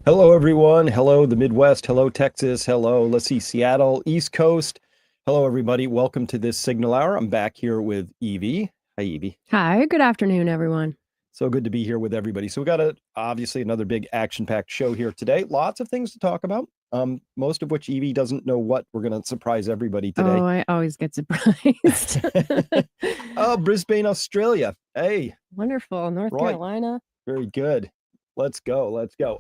Hello, everyone. Hello, the Midwest. Hello, Texas. Hello, let's see, Seattle, East Coast. Hello, everybody. Welcome to this Signal Hour. I'm back here with Evie. Hi, Evie. Hi, good afternoon, everyone. So good to be here with everybody. So we got obviously another big action-packed show here today. Lots of things to talk about. Most of which Evie doesn't know what we're going to surprise everybody today. Oh, I always get surprised. Oh, Brisbane, Australia. Hey, Wonderful. North right. Carolina. Very good. Let's go. Let's go.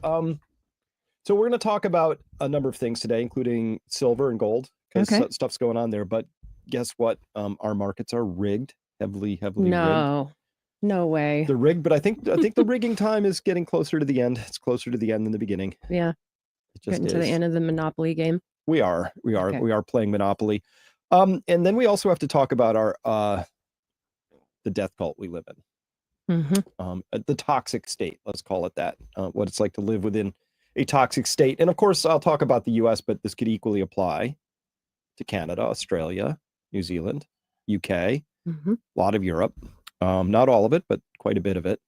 So we're going to talk about a number of things today, including silver and gold, because Okay. stuff's going on there. But guess what? Our markets are rigged, heavily rigged. No, no way. They're rigged, but I think the rigging time is getting closer to the end. It's closer to the end than the beginning. Yeah, It just getting to the is. end of the Monopoly game. We are Okay. playing Monopoly. And then we also have to talk about our the death cult we live in. The toxic state, let's call it that. What it's like to live within a toxic state. And of course, I'll talk about the US, but this could equally apply to Canada, Australia, New Zealand, UK, a lot of Europe. Not all of it, but quite a bit of it.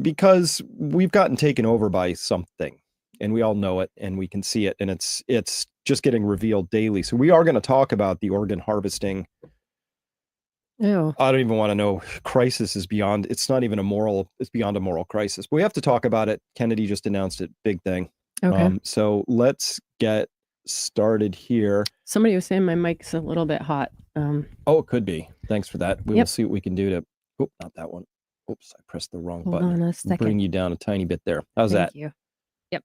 Because we've gotten taken over by something, and we all know it, and we can see it, and it's just getting revealed daily. So we are going to talk about the organ harvesting. Ew. I don't even want to know. Crisis is beyond, it's not even it's beyond a moral crisis. But we have to talk about it. Kennedy just announced it. Big thing. Okay. So let's get started here. Somebody was saying my mic's a little bit hot. Oh, it could be. Thanks for that. We will see what we can do to, oh, not that one. Oops, I pressed the wrong Hold button. on a second. Bring you down a tiny bit there. How's that? Thank you. Yep.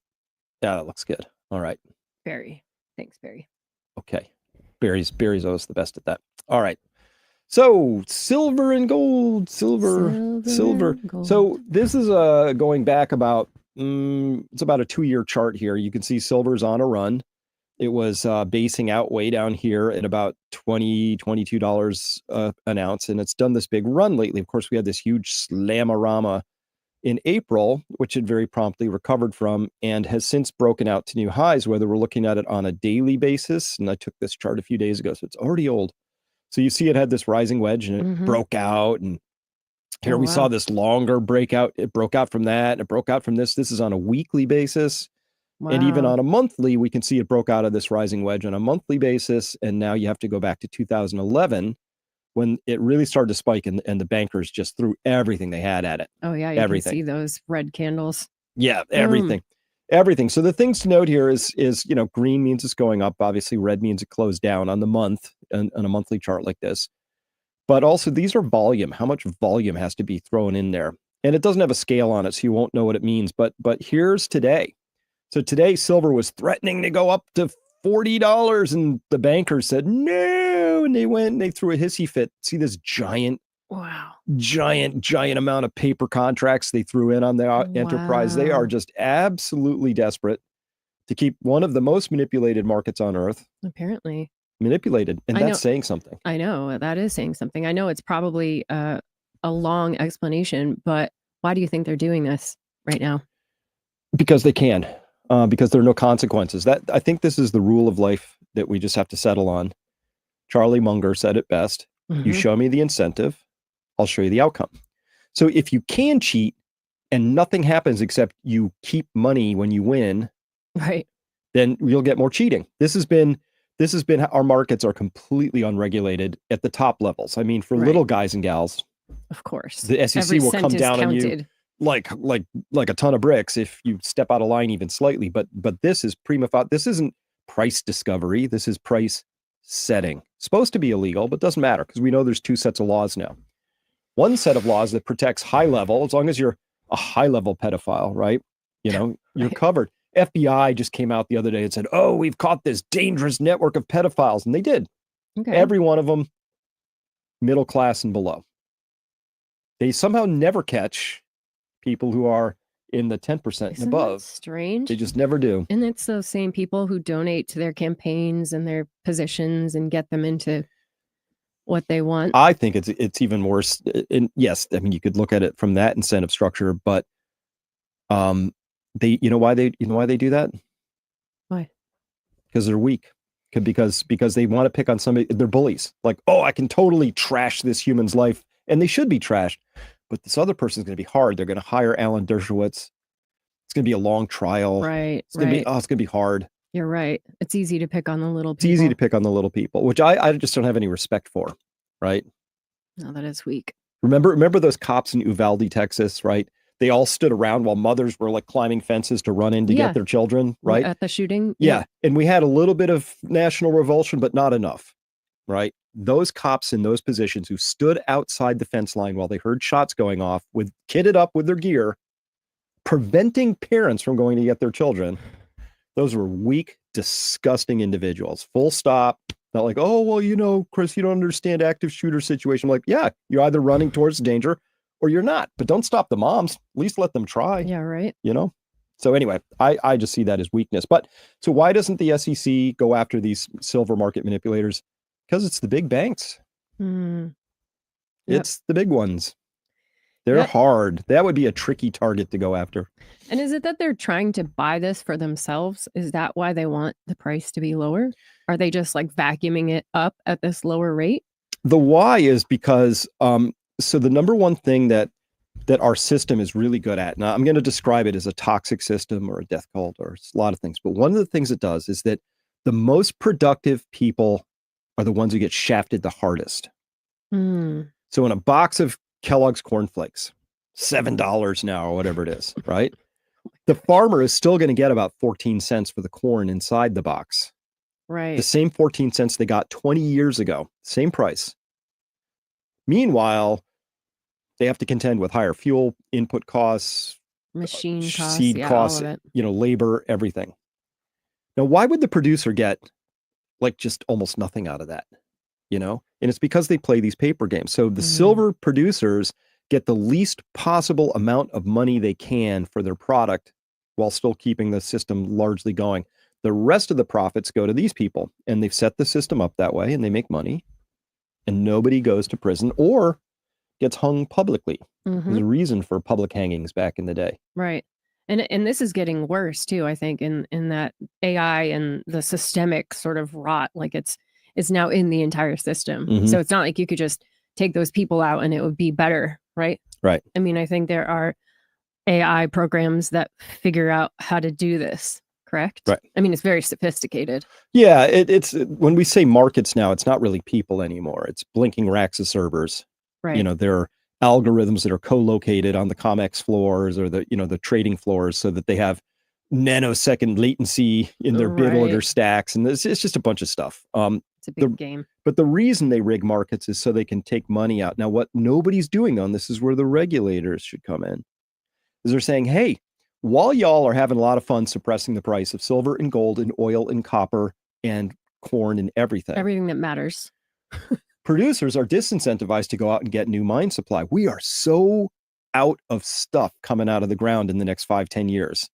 Yeah, that looks good. All right. Barry. Thanks, Barry. Okay. Barry's always the best at that. All right. So silver and gold, silver. And gold. So this is going back about it's about a 2-year chart here. You can see silver's on a run. It was basing out way down here at about $22 an ounce, and it's done this big run lately. Of course, we had this huge slamorama in April, which it very promptly recovered from and has since broken out to new highs, whether we're looking at it on a daily basis. And I took this chart a few days ago, so it's already old. So you see it had this rising wedge and it broke out. And here we saw this longer breakout. It broke out from that. It broke out from this. This is on a weekly basis. Wow. And even on a monthly, we can see it broke out of this rising wedge on a monthly basis. And now you have to go back to 2011 when it really started to spike and the bankers just threw everything they had at it. Oh, yeah. You can see those red candles. Yeah, everything. Everything. So the things to note here is, green means it's going up. Obviously, red means it closed down on the month on a monthly chart like this. But also these are volume. How much volume has to be thrown in there? And it doesn't have a scale on it, so you won't know what it means. But here's today. So today, silver was threatening to go up to $40, and the bankers said no, and they went and they threw a hissy fit. See this giant amount of paper contracts they threw in on the enterprise. They are just absolutely desperate to keep one of the most manipulated markets on earth. Apparently. Manipulated. And that's saying something. I know that is saying something. I know it's probably a long explanation, but why do you think they're doing this right now? Because they can. Because there are no consequences. I think this is the rule of life that we just have to settle on. Charlie Munger said it best. You show me the incentive, I'll show you the outcome. So if you can cheat and nothing happens except you keep money when you win, right, then you'll get more cheating. This has been our markets are completely unregulated at the top levels. I mean, for little guys and gals, of course, the SEC will come down on you like a ton of bricks if you step out of line even slightly. But this is prima facie. This isn't price discovery. This is price setting. Supposed to be illegal, but doesn't matter because we know there's 2 sets of laws now. One set of laws that protects high level, as long as you're a high level pedophile, right? You're covered. FBI just came out the other day and said, oh, we've caught this dangerous network of pedophiles. And they did. Okay. Every one of them, middle class and below. They somehow never catch people who are in the 10% and above. Strange. They just never do. And it's those same people who donate to their campaigns and their positions and get them into what they want. I think it's even worse. And yes, I mean, you could look at it from that incentive structure, but you know why they do that? Why? Because they're weak. Because they want to pick on somebody. They're bullies. Like, oh, I can totally trash this human's life, and they should be trashed. But this other person is going to be hard. They're going to hire Alan Dershowitz. It's going to be a long trial. Right. It's going to be hard. You're right. It's easy to pick on the little people. It's easy to pick on the little people, which I just don't have any respect for. Right. No, that is weak. Remember those cops in Uvalde, Texas, right? They all stood around while mothers were like climbing fences to run in to get their children, right? At the shooting. Yeah. And we had a little bit of national revulsion, but not enough, right? Those cops in those positions who stood outside the fence line while they heard shots going off, with kitted up with their gear, preventing parents from going to get their children. Those were weak, disgusting individuals. Full stop. Not like, oh, well, Chris, you don't understand active shooter situation. I'm like, yeah, you're either running towards danger or you're not. But don't stop the moms. At least let them try. Yeah, right. So anyway, I just see that as weakness. But so why doesn't the SEC go after these silver market manipulators? Because it's the big banks. It's the big ones. They're hard. That would be a tricky target to go after. And is it that they're trying to buy this for themselves? Is that why they want the price to be lower? Are they just like vacuuming it up at this lower rate? The why is because, so the number one thing that our system is really good at, now I'm going to describe it as a toxic system or a death cult or a lot of things, but one of the things it does is that the most productive people are the ones who get shafted the hardest. So in a box of Kellogg's cornflakes, $7 now or whatever it is, right? The farmer is still going to get about 14 cents for the corn inside the box. Right. The same 14 cents they got 20 years ago, same price. Meanwhile, they have to contend with higher fuel input costs, machine costs, seed costs, all of it. Labor, everything. Now, why would the producer get like just almost nothing out of that? And it's because they play these paper games. So the silver producers get the least possible amount of money they can for their product while still keeping the system largely going. The rest of the profits go to these people, and they've set the system up that way, and they make money, and nobody goes to prison or gets hung publicly. There's a reason for public hangings back in the day. Right. And this is getting worse too, I think, in that AI and the systemic sort of rot, like it's now in the entire system. So it's not like you could just take those people out and it would be better, right? Right. I mean, I think there are AI programs that figure out how to do this, correct? Right. I mean, it's very sophisticated. Yeah, it's when we say markets now, it's not really people anymore. It's blinking racks of servers. Right. There are algorithms that are co-located on the COMEX floors or the trading floors so that they have nanosecond latency in their bid order stacks. And it's just a bunch of stuff. It's a big game. But the reason they rig markets is so they can take money out. Now, what nobody's doing on this is where the regulators should come in. Is they're saying, hey, while y'all are having a lot of fun suppressing the price of silver and gold and oil and copper and corn and everything that matters, producers are disincentivized to go out and get new mine supply. We are so out of stuff coming out of the ground in the next 5-10 years.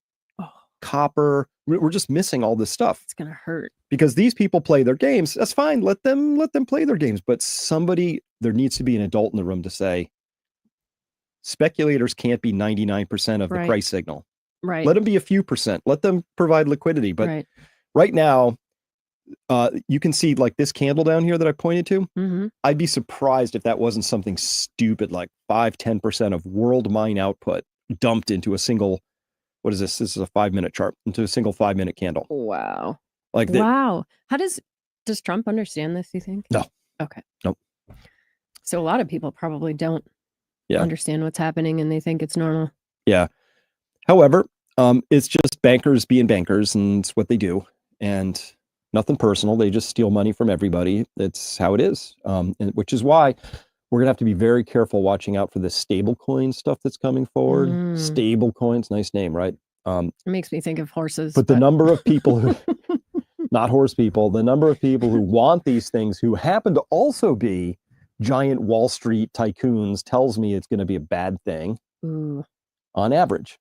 Copper, we're just missing all this stuff. It's gonna hurt because these people play their games. That's fine. Let them play their games. But there needs to be an adult in the room to say, speculators can't be 99% of the price signal. Right. Let them be a few percent. Let them provide liquidity. But right now, you can see like this candle down here that I pointed to. I'd be surprised if that wasn't something stupid like 5-10% of world mine output dumped into a single. What is this? This is a 5-minute chart into a single 5-minute candle. Wow. Wow. How does Trump understand this, you think? No. Okay. Nope. So a lot of people probably don't understand what's happening and they think it's normal. Yeah. However, it's just bankers being bankers, and it's what they do. And nothing personal. They just steal money from everybody. That's how it is. Which is why we're going to have to be very careful watching out for the stable coin stuff that's coming forward. Stable coins, nice name, right? It makes me think of horses. But the number of people who, not horse people, the number of people who want these things who happen to also be giant Wall Street tycoons tells me it's going to be a bad thing on average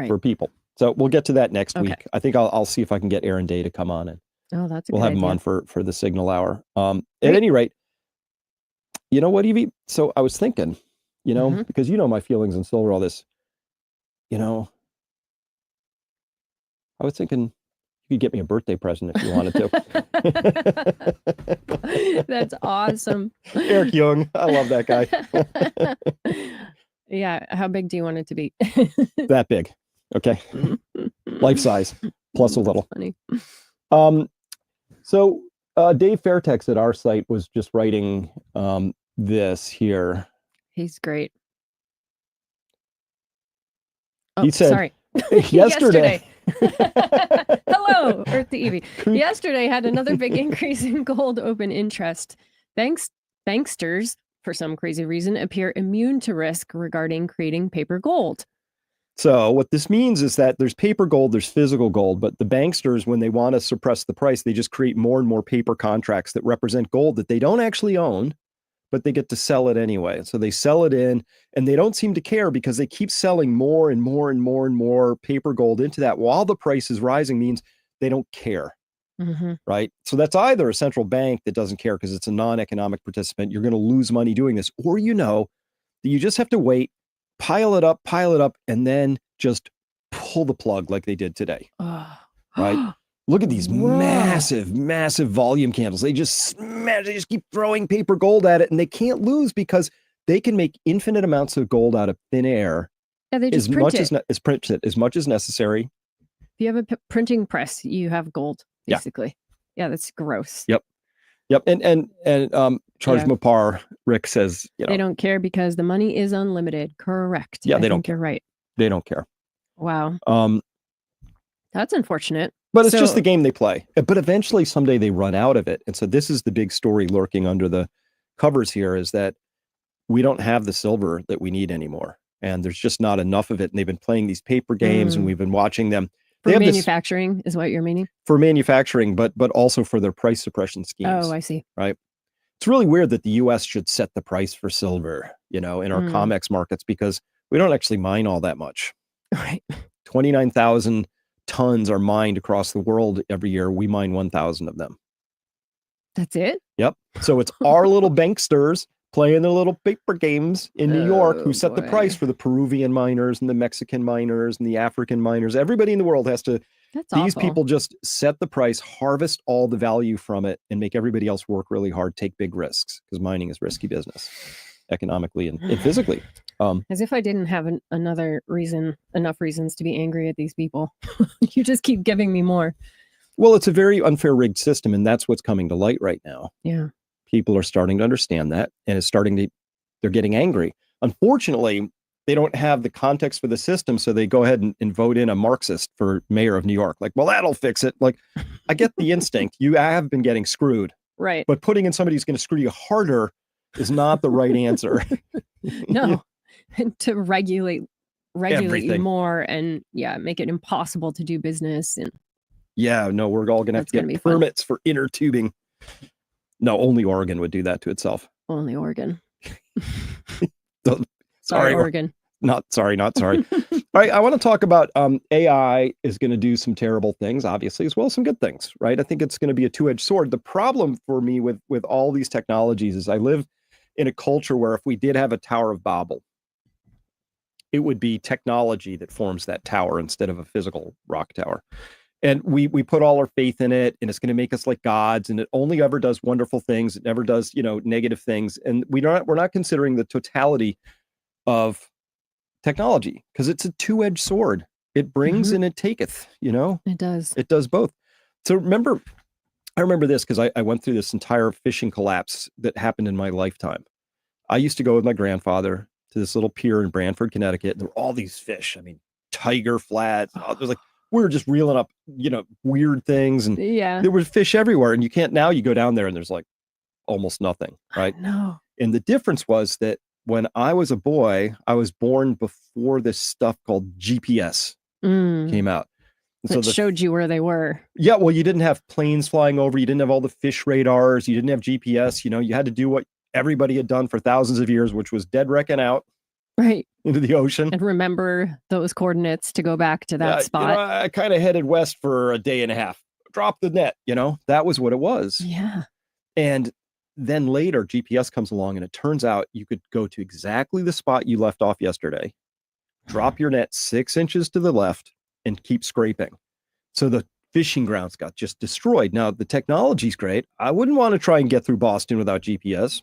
for people. So we'll get to that next week. I think I'll see if I can get Aaron Day to come on, and we'll have him on for the Signal Hour. At any rate, you know what, Evie? So I was thinking, because my feelings on silver, all this, I was thinking you could get me a birthday present if you wanted to. That's awesome. Eric Young. I love that guy. Yeah. How big do you want it to be? That big. Okay. Life size plus a little. Funny. So Dave Fairtex at our site was just writing this here. He's great. He said, sorry. yesterday. Hello, Earth to Evie. Yesterday had another big increase in gold open interest. Banksters, for some crazy reason, appear immune to risk regarding creating paper gold. So what this means is that there's paper gold, there's physical gold, but the banksters, when they want to suppress the price, they just create more and more paper contracts that represent gold that they don't actually own, but they get to sell it anyway. So they sell it in, and they don't seem to care because they keep selling more and more and more and more paper gold into that while the price is rising. Means they don't care. Right? So that's either a central bank that doesn't care because it's a non-economic participant. You're going to lose money doing this, or that you just have to wait, pile it up, and then just pull the plug like they did today. Right? Look at these massive volume candles. They just keep throwing paper gold at it, and they can't lose because they can make infinite amounts of gold out of thin air. Yeah, they just print it as much as necessary. If you have a printing press, you have gold, basically. Yeah, that's gross. Yep. And Charles Mopar, Rick says, they don't care because the money is unlimited. Correct. Yeah, they don't care. You're right. They don't care. Wow. That's unfortunate. But it's just the game they play. But eventually, someday they run out of it. And so this is the big story lurking under the covers here, is that we don't have the silver that we need anymore. And there's just not enough of it. And they've been playing these paper games, and we've been watching them. For manufacturing is what you're meaning? For manufacturing, but also for their price suppression schemes. Oh, I see. Right. It's really weird that the U.S. should set the price for silver, in our COMEX markets, because we don't actually mine all that much. Right. 29,000 tons are mined across the world every year. We mine 1,000 of them. That's it? Yep. So it's our little banksters playing their little paper games in New York who set the price for the Peruvian miners and the Mexican miners and the African miners. Everybody in the world has to. These people just set the price, harvest all the value from it, and make everybody else work really hard, take big risks, because mining is risky business, economically and physically. As if I didn't have enough reasons to be angry at these people. You just keep giving me more. Well, it's a very unfair, rigged system, and that's what's coming to light right now. Yeah. People are starting to understand that, and they're getting angry. Unfortunately, they don't have the context for the system, so they go ahead and vote in a Marxist for mayor of New York. Like, well, that'll fix it. Like, I get the instinct. You have been getting screwed. Right. But putting in somebody who's going to screw you harder is not the right answer. No. To regulate everything. You more and make it impossible to do business. And no, we're all going to have to get permits for inner tubing. No, only Oregon would do that to itself. Only Oregon. Sorry, Oregon. Not sorry. All right, I want to talk about AI is going to do some terrible things, obviously, as well as some good things, right? I think it's going to be a two-edged sword. The problem for me with all these technologies is I live in a culture where if we did have a Tower of Babel, it would be technology that forms that tower instead of a physical rock tower. And we put all our faith in it, and it's going to make us like gods, and it only ever does wonderful things. It never does, negative things. And we're not considering the totality of technology, because it's a two-edged sword. It brings and it taketh, It does. It does both. So I remember this because I went through this entire fishing collapse that happened in my lifetime. I used to go with my grandfather to this little pier in Branford, Connecticut. And there were all these fish. I mean, tiger flats. It was like, we were just reeling up, weird things. And there were fish everywhere. And you go down there and there's like almost nothing, right? No. And the difference was that when I was a boy, I was born before this stuff called GPS came out. It showed you where they were. Yeah, well, you didn't have planes flying over. You didn't have all the fish radars. You didn't have GPS. You had to do what everybody had done for thousands of years, which was dead wrecking out into the ocean. And remember those coordinates to go back to that spot. I kind of headed west for a day and a half. Drop the net, that was what it was. Yeah. And then later, GPS comes along, and it turns out you could go to exactly the spot you left off yesterday, drop your net 6 inches to the left, and keep scraping. So the fishing grounds got just destroyed. Now, the technology's great. I wouldn't want to try and get through Boston without GPS.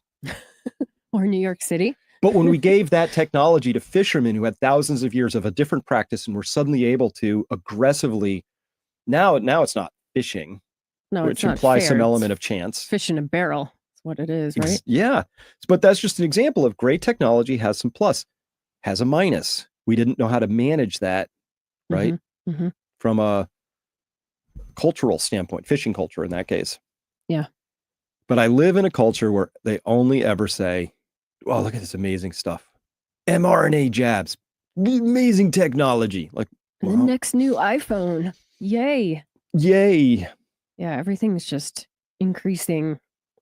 Or New York City. But when we gave that technology to fishermen who had thousands of years of a different practice and were suddenly able to aggressively, now it's not fishing, No, which it's not implies fair. some It's element of chance. fish in a barrel. That's what it is, right? Yeah. But that's just an example of great technology has some plus, has a minus. We didn't know how to manage that, right? Mm-hmm. From a cultural standpoint, fishing culture in that case. Yeah. But I live in a culture where they only ever say, oh, look at this amazing stuff. mRNA jabs, amazing technology. Like, the next new iPhone. Yay. Yay. Yeah, everything's just increasing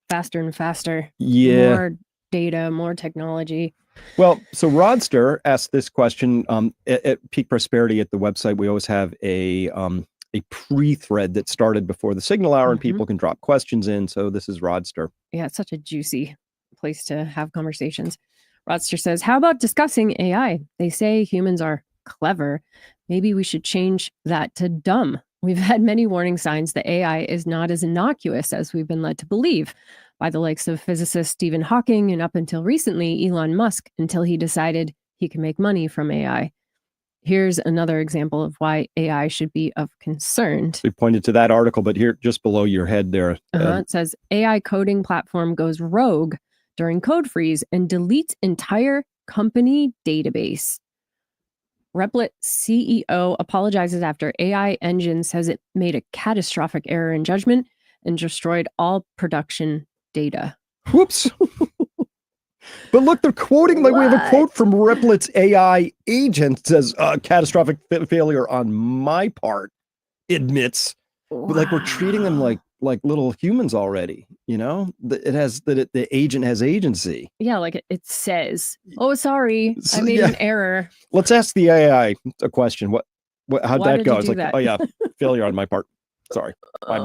faster and faster. Yeah. More data, more technology. Well, so Rodster asked this question at Peak Prosperity at the website. We always have a pre-thread that started before the signal hour, and people can drop questions in. So this is Rodster. Yeah, it's such a juicy place to have conversations. Rodster says, how about discussing AI? They say humans are clever. Maybe we should change that to dumb. We've had many warning signs that AI is not as innocuous as we've been led to believe by the likes of physicist Stephen Hawking and up until recently, Elon Musk, until he decided he can make money from AI. Here's another example of why AI should be of concern. We pointed to that article, but here, just below your head there. It says, AI coding platform goes rogue during code freeze and deletes entire company database. Replit CEO apologizes after AI engine says it made a catastrophic error in judgment and destroyed all production data. Whoops. But look, they're quoting, like, we have a quote from Replit's AI agent says, catastrophic failure on my part, admits. But like, we're treating them like little humans already, you know? The agent has agency. Yeah, like it says, oh, sorry, I made an error. Let's ask the AI a question. How'd that go? It's like, that? Oh yeah, failure on my part. Sorry. My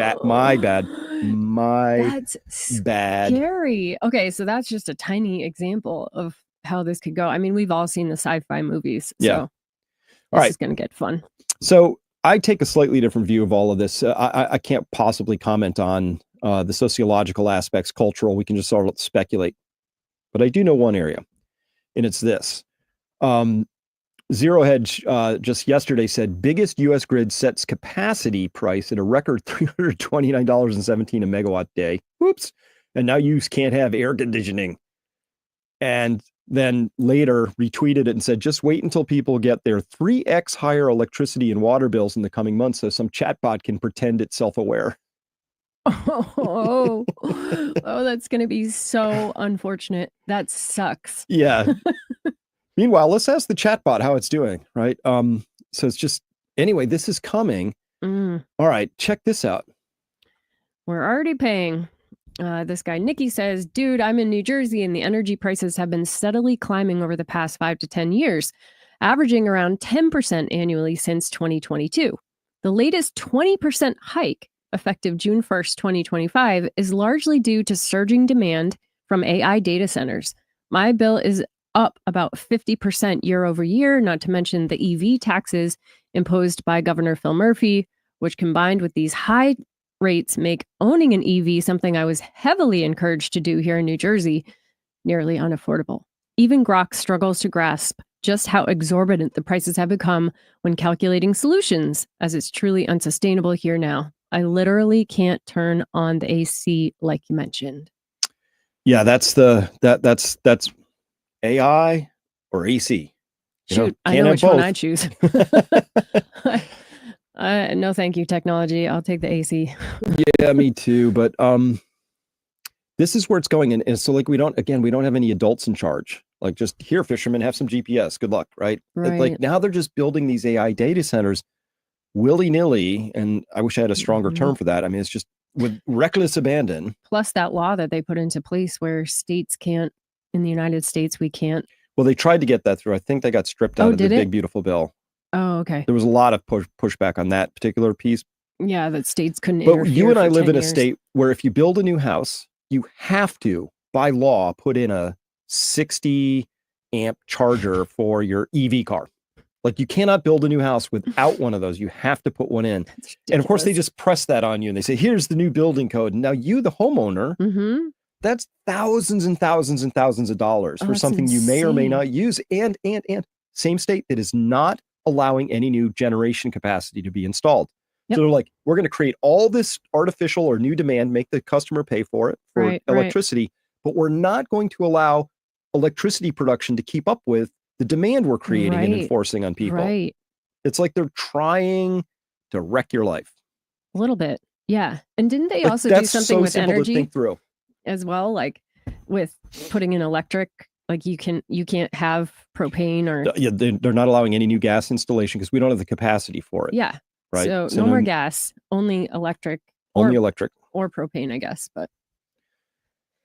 bad. That's scary. Okay, so that's just a tiny example of how this could go. I mean, we've all seen the sci-fi movies. So this is going to get fun. So I take a slightly different view of all of this. I can't possibly comment on the sociological aspects, cultural. We can just sort of speculate. But I do know one area, and it's this. Zero Hedge just yesterday said biggest U.S. grid sets capacity price at a record $329.17 a megawatt day. Whoops. And now you can't have air conditioning. And then later retweeted it and said, just wait until people get their 3x higher electricity and water bills in the coming months so some chatbot can pretend it's self-aware. Oh, that's going to be so unfortunate. That sucks. Yeah. Meanwhile, let's ask the chatbot how it's doing, right? So it's just, anyway, this is coming. All right, check this out. We're already paying. This guy, Nikki, says, dude, I'm in New Jersey and the energy prices have been steadily climbing over the past 5 to 10 years, averaging around 10% annually since 2022. The latest 20% hike, effective June 1st, 2025, is largely due to surging demand from AI data centers. My bill is up about 50% year over year, not to mention the EV taxes imposed by Governor Phil Murphy, which combined with these high rates make owning an EV something I was heavily encouraged to do here in New Jersey nearly unaffordable. Even Grok struggles to grasp just how exorbitant the prices have become when calculating solutions, as it's truly unsustainable here now. I literally can't turn on the AC like you mentioned. Yeah, that's AI or AC. Shoot, I know which one I choose. No, thank you, technology. I'll take the AC. Yeah, me too. But this is where it's going. And so like, we don't have any adults in charge. Like, just here, fishermen, have some GPS. Good luck, right? Like, now they're just building these AI data centers willy-nilly. And I wish I had a stronger term for that. I mean, it's just with reckless abandon. Plus that law that they put into place where states can't, in the United States, we can't. Well, they tried to get that through. I think they got stripped out of the big, beautiful bill. Oh, okay. There was a lot of pushback on that particular piece. Yeah, that states couldn't interfere. But you and I live in a state where if you build a new house, you have to, by law, put in a 60 amp charger for your EV car. Like, you cannot build a new house without one of those. You have to put one in. And of course, they just press that on you and they say, here's the new building code. And now you, the homeowner, That's thousands and thousands and thousands of dollars for something you may or may not use. And same state that is not allowing any new generation capacity to be installed. So they're like, we're going to create all this artificial or new demand, make the customer pay for it, for electricity, but we're not going to allow electricity production to keep up with the demand we're creating and enforcing on people. It's like they're trying to wreck your life. A little bit. Yeah. And didn't they also do something with energy to think through as well? Like with putting in electric, like you can't have propane or... Yeah, they're not allowing any new gas installation because we don't have the capacity for it. Yeah. Right. So no more gas, only electric. Only electric. Or propane, I guess, but...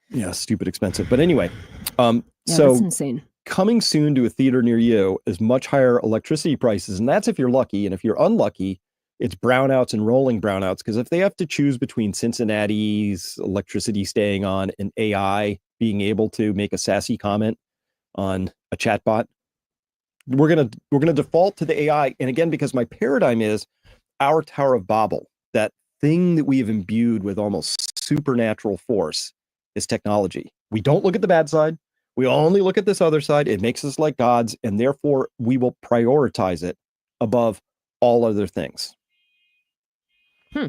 Yeah, stupid expensive. But anyway, so that's insane. Coming soon to a theater near you is much higher electricity prices. And that's if you're lucky. And if you're unlucky, it's brownouts and rolling brownouts. Because if they have to choose between Cincinnati's electricity staying on and AI being able to make a sassy comment on a chatbot, we're gonna default to the AI. And again, because my paradigm is our Tower of Babel, that thing that we have imbued with almost supernatural force is technology. We don't look at the bad side. We only look at this other side. It makes us like gods, and therefore we will prioritize it above all other things. All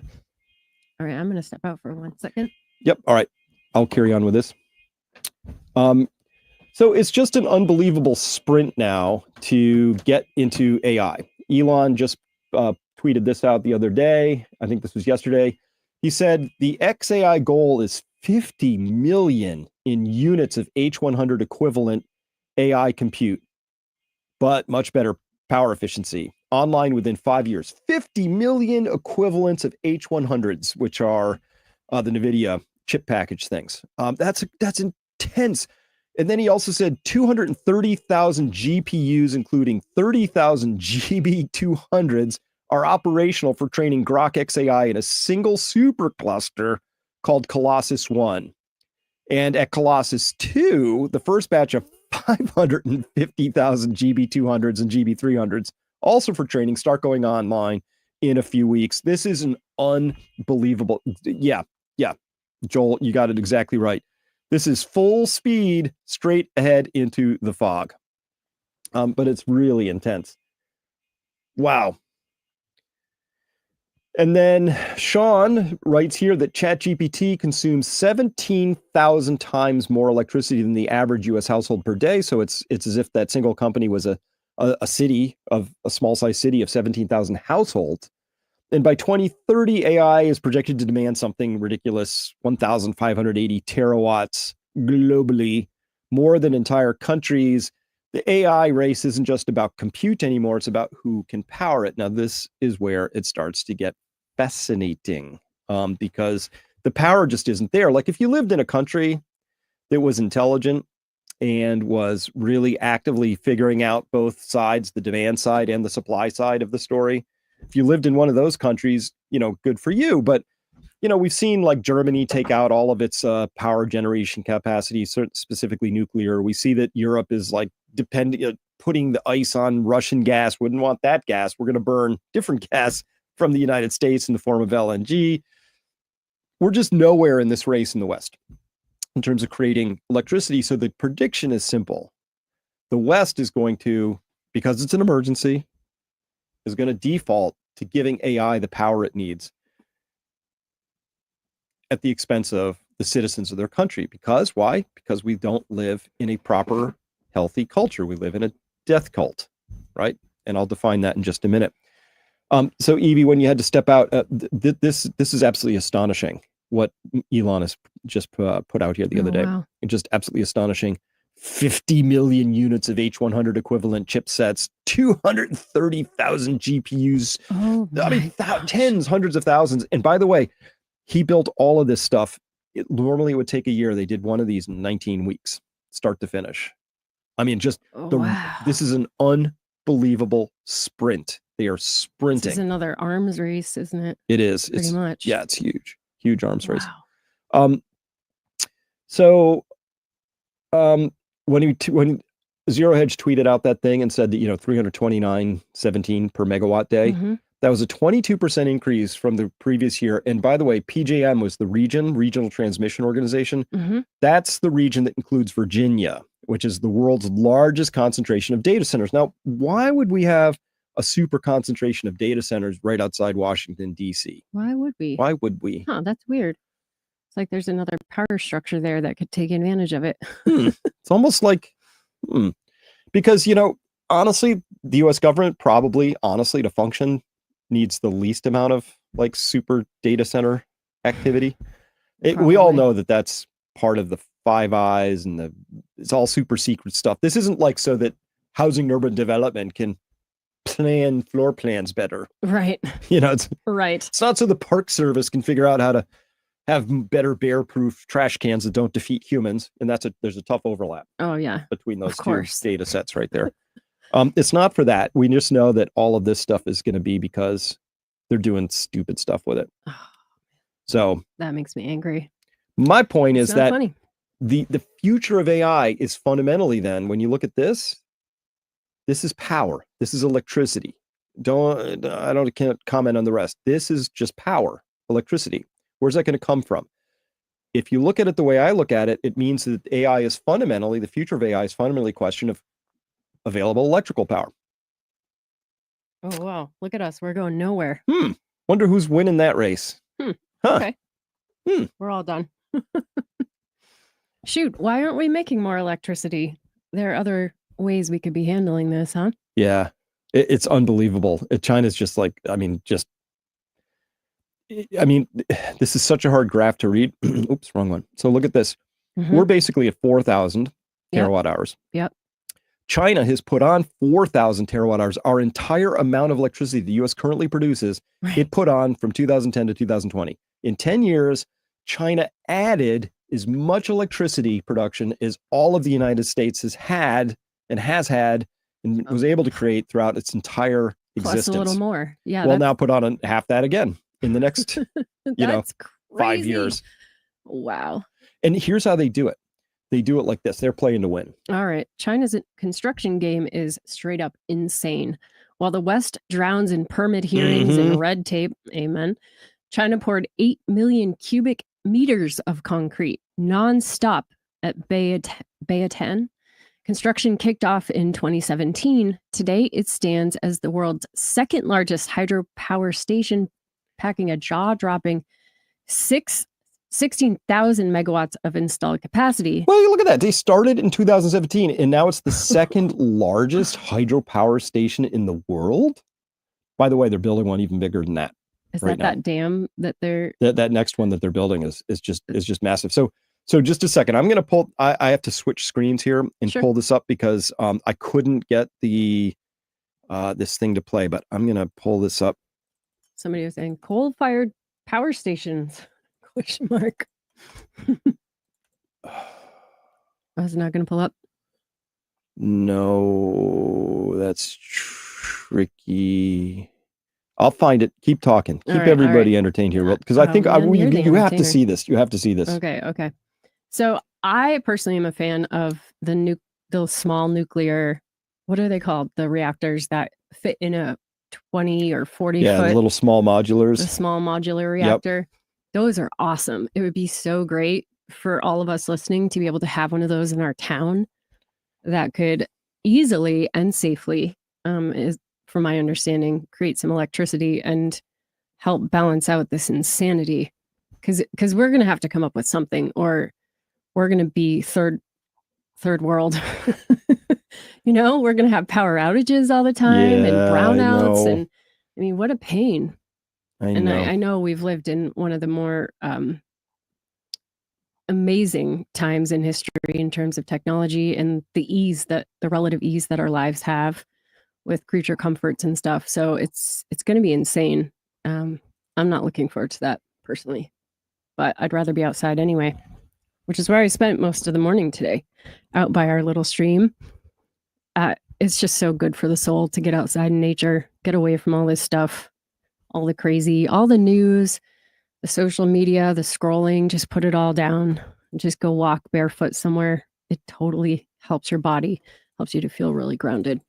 right, I'm going to step out for 1 second. Yep. All right. I'll carry on with this. So it's just an unbelievable sprint now to get into AI. Elon just tweeted this out the other day. I think this was yesterday. He said the XAI goal is 50 million in units of H100 equivalent AI compute, but much better power efficiency. Online within 5 years. 50 million equivalents of H100s, which are the NVIDIA chip package things. That's intense. And then he also said 230,000 GPUs, including 30,000 GB200s, are operational for training Grok XAI in a single supercluster called Colossus 1. And at Colossus 2, the first batch of 550,000 GB200s and GB300s, also for training, start going online in a few weeks. This is an unbelievable... Yeah, Joel, you got it exactly right. This is full speed straight ahead into the fog. But it's really intense. Wow. And then Sean writes here that ChatGPT consumes 17,000 times more electricity than the average U.S. household per day. So it's as if that single company was a city of a small size city of 17,000 households. And by 2030, AI is projected to demand something ridiculous, 1,580 terawatts globally, more than entire countries. The AI race isn't just about compute anymore. It's about who can power it. Now, this is where it starts to get fascinating because the power just isn't there. Like if you lived in a country that was intelligent and was really actively figuring out both sides, the demand side and the supply side of the story, if you lived in one of those countries, good for you. But, we've seen like Germany take out all of its power generation capacity, specifically nuclear. We see that Europe is like putting the ice on Russian gas. Wouldn't want that gas. We're going to burn different gas from the United States in the form of LNG. We're just nowhere in this race in the West in terms of creating electricity. So the prediction is simple. The West is going to, because it's an emergency, is going to default to giving AI the power it needs at the expense of the citizens of their country. Because why? Because we don't live in a proper, healthy culture. We live in a death cult, right? And I'll define that in just a minute. So Evie, when you had to step out, this is absolutely astonishing what Elon has just put out here the other day. Wow. It's just absolutely astonishing. 50 million units of H100 equivalent chipsets, 230,000 GPUs. Oh, I mean, tens, hundreds of thousands. And by the way, he built all of this stuff. Normally it would take a year. They did one of these in 19 weeks, start to finish. I mean, this is an unbelievable sprint. They are sprinting. This is another arms race, isn't it? It is. Pretty much. Yeah, it's huge arms race. Wow. When Zero Hedge tweeted out that thing and said that 329.17 per megawatt day, That was a 22% increase from the previous year. And by the way, PJM was the Regional Transmission Organization. That's the region that includes Virginia, which is the world's largest concentration of data centers. Now, why would we have a super concentration of data centers right outside Washington, D.C.? Why would we? Why would we? Huh, that's weird. It's like there's another power structure there that could take advantage of it. It's almost like, because, honestly, the U.S. government probably, honestly, to function, needs the least amount of like super data center activity. We all know that that's part of the Five Eyes and it's all super secret stuff. This isn't like so that housing and urban development can plan floor plans better. Right. It's right. It's not so the Park Service can figure out how to have better bear-proof trash cans that don't defeat humans. And there's a tough overlap. Oh yeah. Between those two data sets right there. It's not for that. We just know that all of this stuff is going to be because they're doing stupid stuff with it. So that makes me angry. My point is that funny. The future of AI is fundamentally then, when you look at this is power. This is electricity. I can't comment on the rest. This is just power, electricity. Where's that going to come from? If you look at it the way I look at it, it means that AI is fundamentally, the future of AI is fundamentally a question of available electrical power. Oh, wow. Look at us. We're going nowhere. Wonder who's winning that race. Okay. We're all done. Shoot, why aren't we making more electricity? There are other ways we could be handling this, huh? Yeah, it's unbelievable. China's just like, this is such a hard graph to read. Oops, wrong one. So look at this. We're basically at 4,000 terawatt hours. Yep. China has put on 4,000 terawatt hours. Our entire amount of electricity the U.S. currently produces, it put on from 2010 to 2020. In 10 years, China added as much electricity production as all of the United States has had and was able to create throughout its entire existence. Plus a little more. Yeah. We'll now put on half that again in the next, 5 years. Wow. And here's how they do it. They do it like this. They're playing to win. All right. China's construction game is straight up insane. While the West drowns in permit hearings and red tape, amen, China poured 8 million cubic meters of concrete nonstop at Baiyatan. Construction kicked off in 2017. Today, it stands as the world's second largest hydropower station, packing a jaw-dropping 16,000 megawatts of installed capacity. Well, look at that. They started in 2017, and now it's the second largest hydropower station in the world. By the way, they're building one even bigger than that. Is that dam that they're... That next one that they're building is just massive. So just a second. I'm going to pull... I have to switch screens here and pull this up because I couldn't get the this thing to play, but I'm going to pull this up. Somebody was saying coal-fired power stations... Question mark. I was not going to pull up. No, that's tricky. I'll find it. Keep talking. Keep everybody entertained here, because I think you have to see this. You have to see this. Okay. So I personally am a fan of the small nuclear. What are they called? The reactors that fit in a 20 or 40 foot. The little small modulars. The small modular reactor. Yep. Those are awesome. It would be so great for all of us listening to be able to have one of those in our town that could easily and safely, from my understanding, create some electricity and help balance out this insanity. Because we're going to have to come up with something, or we're going to be third world. We're going to have power outages all the time and brownouts. And I mean, what a pain. I know we've lived in one of the more amazing times in history in terms of technology and the relative ease that our lives have with creature comforts and stuff. So it's going to be insane. I'm not looking forward to that personally, but I'd rather be outside anyway, which is where I spent most of the morning today, out by our little stream. It's just so good for the soul to get outside in nature, get away from all this stuff. All the crazy, all the news, the social media, the scrolling, just put it all down. Just go walk barefoot somewhere. It totally helps your body, helps you to feel really grounded.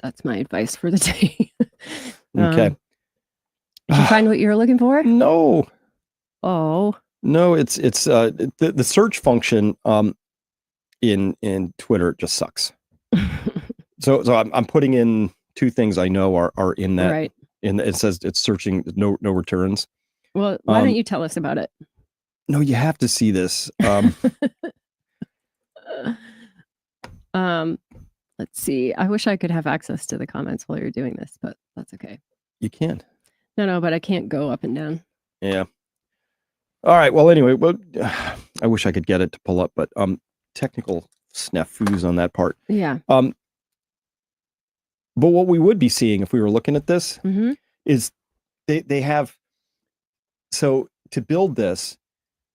That's my advice for the day. Okay. Did you find what you were looking for? No. Oh. No, it's the search function in Twitter just sucks. So I'm putting in two things I know are in that. Right. It says it's searching no returns. Well, why don't you tell us about it? No, you have to see this. Let's see. I wish I could have access to the comments while you're doing this, but that's okay. You can. No, but I can't go up and down. Yeah. All right. Well, anyway, I wish I could get it to pull up, but technical snafus on that part. Yeah. But what we would be seeing if we were looking at this is they have, so to build this,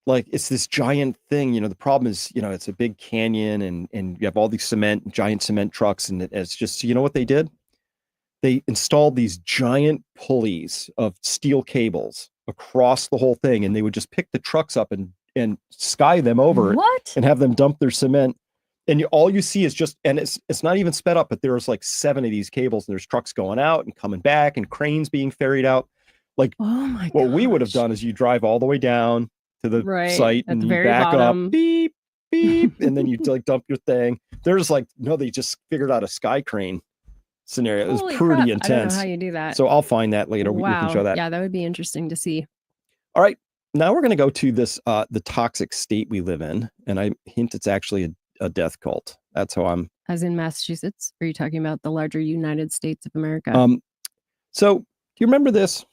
like it's this giant thing, the problem is, it's a big canyon and you have all these giant cement trucks. And it's just, you know what they did? They installed these giant pulleys of steel cables across the whole thing. And they would just pick the trucks up and sky them over and have them dump their cement. And all you see is just, and it's not even sped up, but there's like 7 of these cables and there's trucks going out and coming back and cranes being ferried out. Like what we would have done is you drive all the way down to the site and you back up, beep, beep, and then you like dump your thing. There's like, no, they just figured out a sky crane scenario. It was pretty intense. I don't know how you do that. So I'll find that later. Wow. We can show that. Yeah, that would be interesting to see. All right. Now we're going to go to this, the toxic state we live in. And I hint it's actually a death cult. That's how I'm. As in Massachusetts? Are you talking about the larger United States of America? So do you remember this?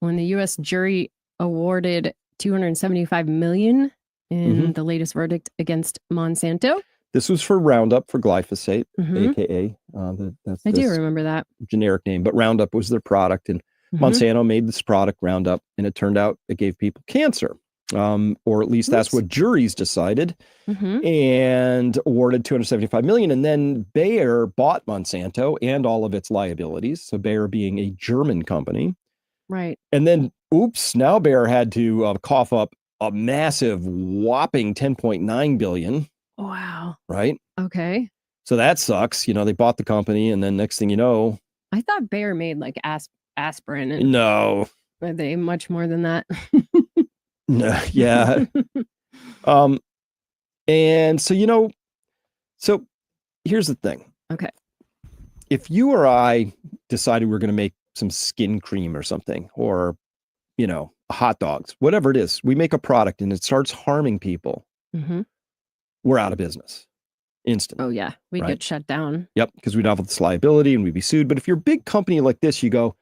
When the U.S. jury awarded $275 million in the latest verdict against Monsanto. This was for Roundup, for glyphosate, aka I do remember that generic name, but Roundup was their product, and Monsanto made this product Roundup, and it turned out it gave people cancer, or at least that's what juries decided, and awarded $275 million. And then Bayer bought Monsanto and all of its liabilities. So Bayer being a German company. Right. And then, oops, now Bayer had to cough up a massive whopping $10.9 billion. Wow. Right. Okay. So that sucks. They bought the company, and then next thing you know. I thought Bayer made like aspirin. And no. Are they much more than that? No. Yeah. And so, so here's the thing. Okay. If you or I decided we're going to make some skin cream or something, or, hot dogs, whatever it is, we make a product and it starts harming people. We're out of business instantly. Oh yeah. We get shut down. Yep. Because we'd have this liability and we'd be sued. But if you're a big company like this, you go,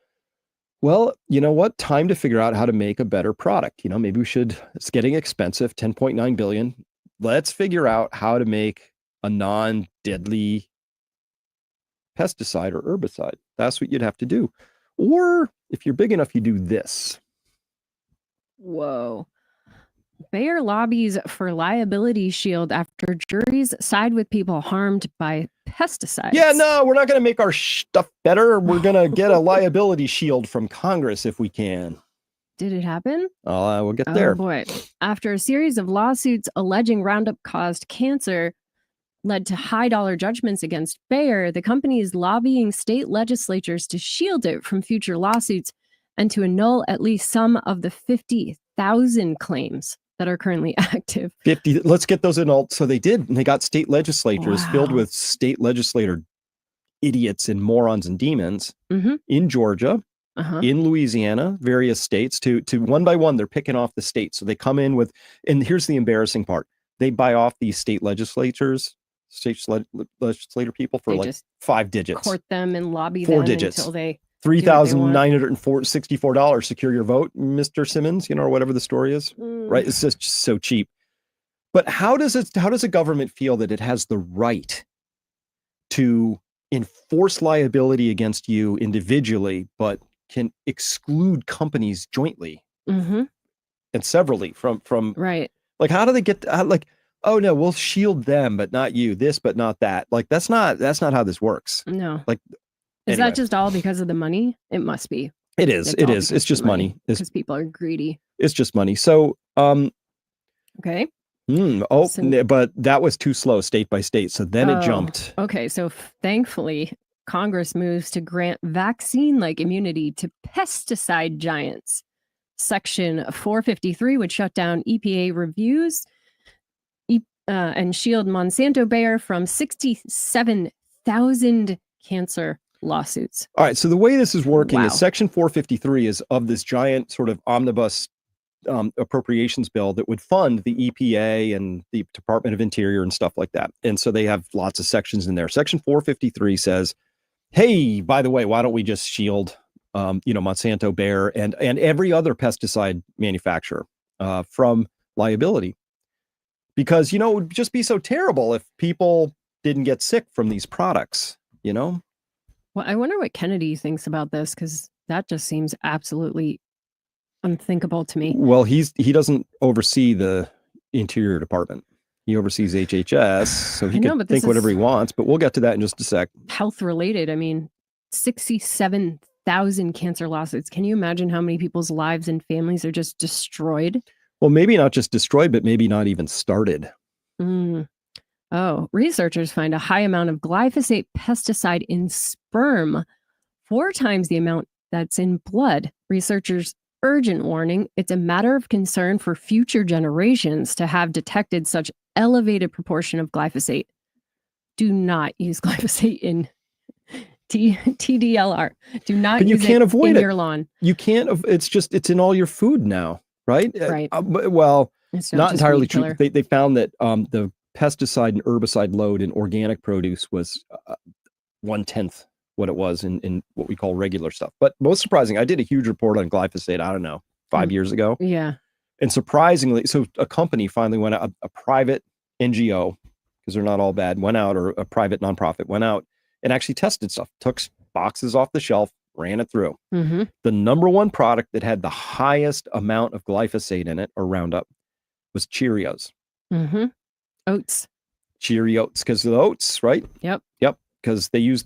well, you know what? Time to figure out how to make a better product. Maybe it's getting expensive, $10.9 billion. Let's figure out how to make a non-deadly pesticide or herbicide. That's what you'd have to do. Or if you're big enough, you do this. Whoa. Bayer lobbies for liability shield after juries side with people harmed by pesticides. Yeah, no, we're not going to make our stuff better. We're going to get a liability shield from Congress if we can. Did it happen? We'll get there. Oh boy. After a series of lawsuits alleging Roundup caused cancer led to high dollar judgments against Bayer, the company is lobbying state legislatures to shield it from future lawsuits and to annul at least some of the 50,000 claims that are currently active. 50. Let's get those annulled. So they did. And they got state legislatures filled with state legislator idiots and morons and demons in Georgia, in Louisiana, various states, to one by one, they're picking off the states. So they come in with, and here's the embarrassing part. They buy off these state legislator people for like 5 digits. Court them and lobby 4 them digits. Until they $3,964 secure your vote, Mr. Simmons, or whatever the story is, right? It's just so cheap. But how does a government feel that it has the right to enforce liability against you individually, but can exclude companies jointly and severally from right? Like, how do they get like, oh no, we'll shield them, but not you, this, but not that. Like, that's not how this works. No. Like, is that just all because of the money? It must be. It is. It's just money. Because people are greedy. It's just money. So, okay. But that was too slow, state by state. So then it jumped. Okay. So thankfully, Congress moves to grant vaccine-like immunity to pesticide giants. Section 453 would shut down EPA reviews and shield Monsanto Bayer from 67,000 cancer lawsuits. All right. So the way this is working is Wow. Section 453 is of this giant sort of omnibus appropriations bill that would fund the EPA and the Department of Interior and stuff like that. And so they have lots of sections in there. Section 453 says, hey, by the way, why don't we just shield, Monsanto Bayer and every other pesticide manufacturer from liability? Because, it would just be so terrible if people didn't get sick from these products, Well, I wonder what Kennedy thinks about this, because that just seems absolutely unthinkable to me. Well, he doesn't oversee the Interior Department. He oversees HHS, so he can think whatever he wants, but we'll get to that in just a sec. Health related. I mean, 67,000 cancer lawsuits. Can you imagine how many people's lives and families are just destroyed? Well, maybe not just destroyed, but maybe not even started. Oh, researchers find a high amount of glyphosate pesticide in sperm, 4 times the amount that's in blood. Researchers urgent warning, it's a matter of concern for future generations to have detected such elevated proportion of glyphosate. Do not use glyphosate in TDLR. Do not use it in your lawn. You can't. It's in all your food now, right? Right. Well, it's not entirely true. They found that the pesticide and herbicide load in organic produce was 1/10 what it was in what we call regular stuff. But most surprising, I did a huge report on glyphosate, I don't know, 5 years ago. Yeah. And surprisingly, so a company finally went out, a private NGO, because they're not all bad, went out, or a private nonprofit went out and actually tested stuff, took boxes off the shelf, ran it through. Mm-hmm. The number one product that had the highest amount of glyphosate in it, or Roundup, was Cheerios. Mm-hmm. Oats. Cheerios, because of the oats, right? Yep. Because they use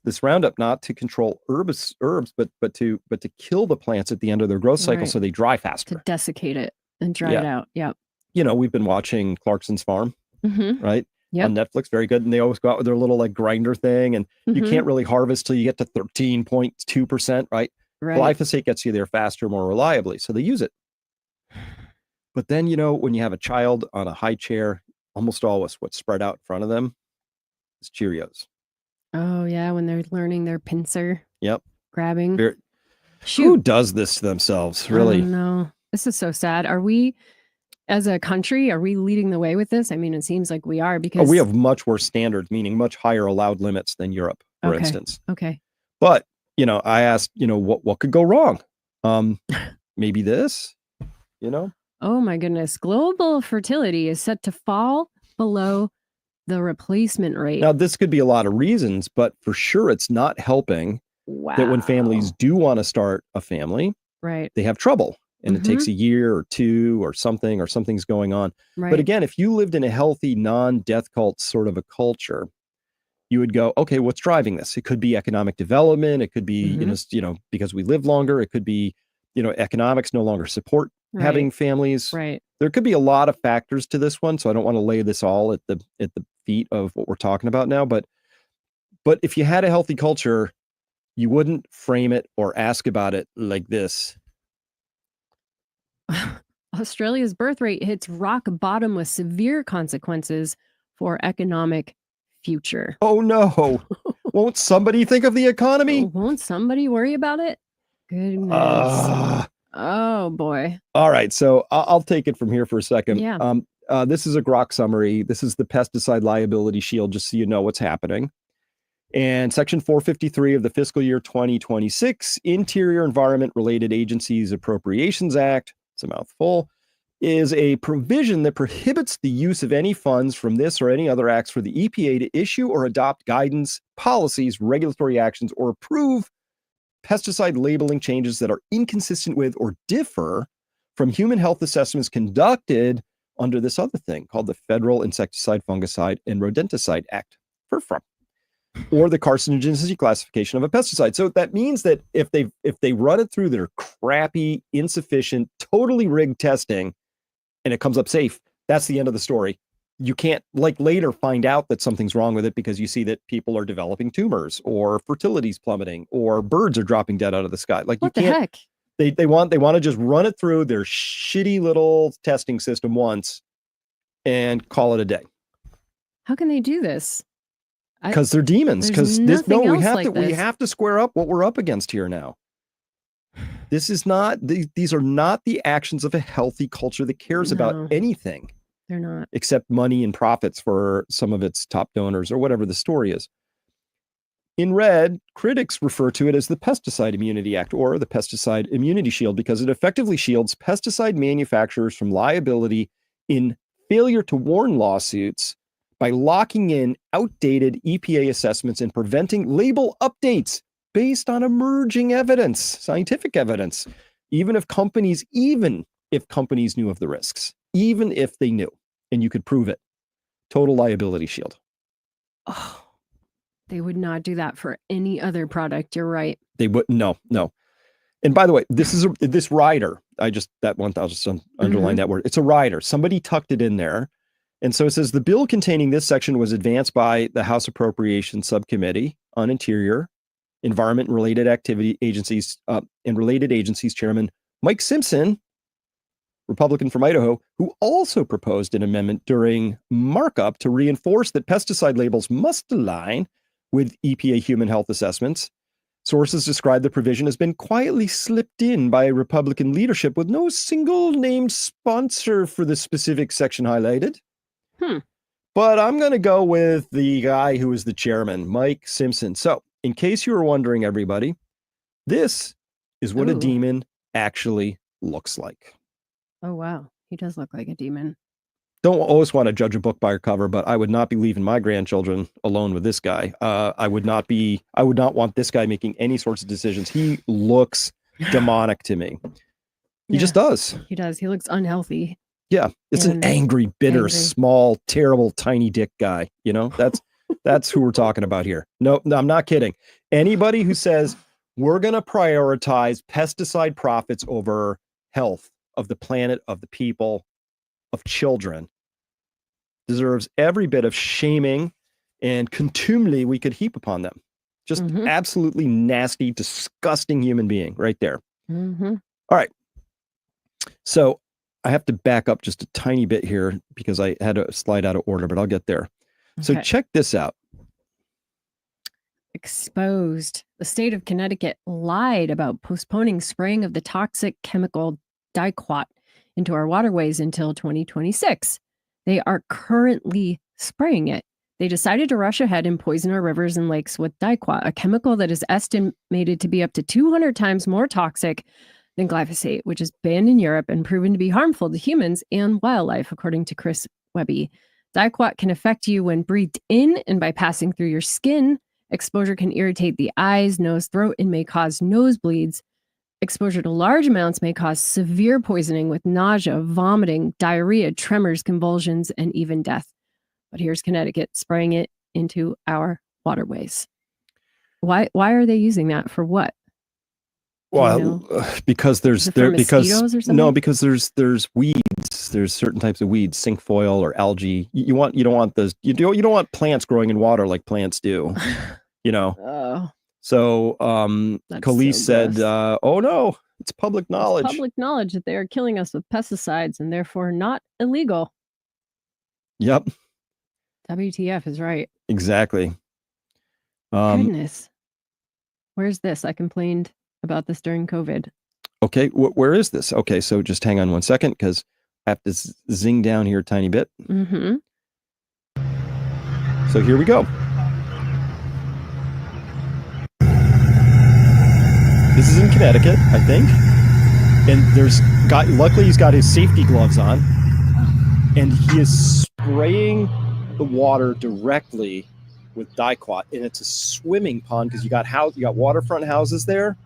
this Roundup not to control herbs, but to kill the plants at the end of their growth cycle, so they dry faster. To desiccate it and dry it out. Yep. We've been watching Clarkson's Farm, right? Yep. On Netflix, very good. And they always go out with their little grinder thing, and you can't really harvest till you get to 13.2%, right? Glyphosate gets you there faster, more reliably, so they use it. But then, when you have a child on a high chair, almost always what's spread out in front of them is Cheerios. Oh, yeah, when they're learning their pincer. Yep. Grabbing. Who does this to themselves, really? No, this is so sad. Are we, as a country, are we leading the way with this? I mean, it seems like we are, because we have much worse standards, meaning much higher allowed limits than Europe, for instance. Okay. But, I asked, what could go wrong? Maybe this, Oh my goodness. Global fertility is set to fall below the replacement rate. Now, this could be a lot of reasons, but for sure it's not helping that when families do want to start a family, they have trouble. And it takes a year or two or something's going on. But again, if you lived in a healthy, non-death cult sort of a culture, you would go, okay, what's driving this? It could be economic development. It could be, because we live longer. It could be, economics no longer support having families. There could be a lot of factors to this one. So I don't want to lay this all at the feet of what we're talking about now. But if you had a healthy culture, you wouldn't frame it or ask about it like this. Australia's birth rate hits rock bottom with severe consequences for economic future. Oh no. Won't somebody think of the economy? Won't somebody worry about it? Goodness. Oh boy. All right. So I'll take it from here for a second. Yeah. This is a grok summary. This is the pesticide liability shield, just so you know what's happening. And Section 453 of the fiscal year 2026 Interior Environment Related Agencies Appropriations Act, it's a mouthful, is a provision that prohibits the use of any funds from this or any other acts for the EPA to issue or adopt guidance, policies, regulatory actions, or approve pesticide labeling changes that are inconsistent with or differ from human health assessments conducted under this other thing called the Federal Insecticide, Fungicide, and Rodenticide Act, FIRFRA, or the carcinogenicity classification of a pesticide. So that means that if they run it through their crappy, insufficient, totally rigged testing, and it comes up safe, that's the end of the story. you can't like later find out that something's wrong with it because you see that people are developing tumors or fertility's plummeting or birds are dropping dead out of the sky. Like what you can't, the heck? they want to just run it through their shitty little testing system once and call it a day. How can they do this? Because they're demons. Because we have to square up what we're up against here now. This is not, these are not the actions of a healthy culture that cares about anything. They're not. Except money and profits for some of its top donors or whatever the story is. In red, critics refer to it as the Pesticide Immunity Act or the Pesticide Immunity Shield because it effectively shields pesticide manufacturers from liability in failure to warn lawsuits by locking in outdated EPA assessments and preventing label updates based on emerging evidence, scientific evidence, even if companies knew of the risks, even if they knew, and you could prove it. Total liability shield. Oh, they would not do that for any other product. You're right. They would, no. And by the way, this rider, I'll just underline that word. It's a rider. Somebody tucked it in there. And so it says the bill containing this section was advanced by the House Appropriations Subcommittee on Interior, Environment and Related Agencies Chairman Mike Simpson, Republican from Idaho, who also proposed an amendment during markup to reinforce that pesticide labels must align with EPA human health assessments. Sources describe the provision as been quietly slipped in by Republican leadership with no single named sponsor for the specific section highlighted. But I'm going to go with the guy who is the chairman, Mike Simpson. So in case you were wondering, everybody, this is what a demon actually looks like. Oh, wow. He does look like a demon. Don't always want to judge a book by your cover, but I would not be leaving my grandchildren alone with this guy. I would not want this guy making any sorts of decisions. He looks demonic to me. He just does. He does. He looks unhealthy. Yeah. It's an angry, bitter, small, terrible, tiny dick guy. You know, that's who we're talking about here. No, I'm not kidding. Anybody who says we're going to prioritize pesticide profits over health of the planet, of the people, of children, deserves every bit of shaming and contumely we could heap upon them. Just absolutely nasty, disgusting human being right there. All right. So I have to back up just a tiny bit here because I had to slide out of order, but I'll get there. So check this out. Exposed. The state of Connecticut lied about postponing spraying of the toxic chemical dicot into our waterways until 2026. They are currently spraying it. They decided to rush ahead and poison our rivers and lakes with dicot, a chemical that is estimated to be up to 200 times more toxic than glyphosate, which is banned in Europe and proven to be harmful to humans and wildlife, according to Chris Webby. Dicot can affect you when breathed in and by passing through your skin. Exposure can irritate the eyes, nose, throat, and may cause nosebleeds. Exposure to large amounts may cause severe poisoning with nausea, vomiting, diarrhea, tremors, convulsions, and even death. But here's Connecticut spraying it into our waterways. Why are they using that? For what? Well, because there's weeds. There's certain types of weeds, cinquefoil or algae. You don't want those. You don't want plants growing in water like plants do. You know. Oh. So Khalees said, "Oh no, it's public knowledge. It's public knowledge that they are killing us with pesticides and therefore not illegal." Yep. WTF is right. Exactly. Goodness. Where's this? I complained about this during COVID. Okay, where is this? Okay, so just hang on one second because I have to zing down here a tiny bit. So here we go. This is in Connecticut, I think. And luckily he's got his safety gloves on. And he is spraying the water directly with dicot. And it's a swimming pond because you got waterfront houses there,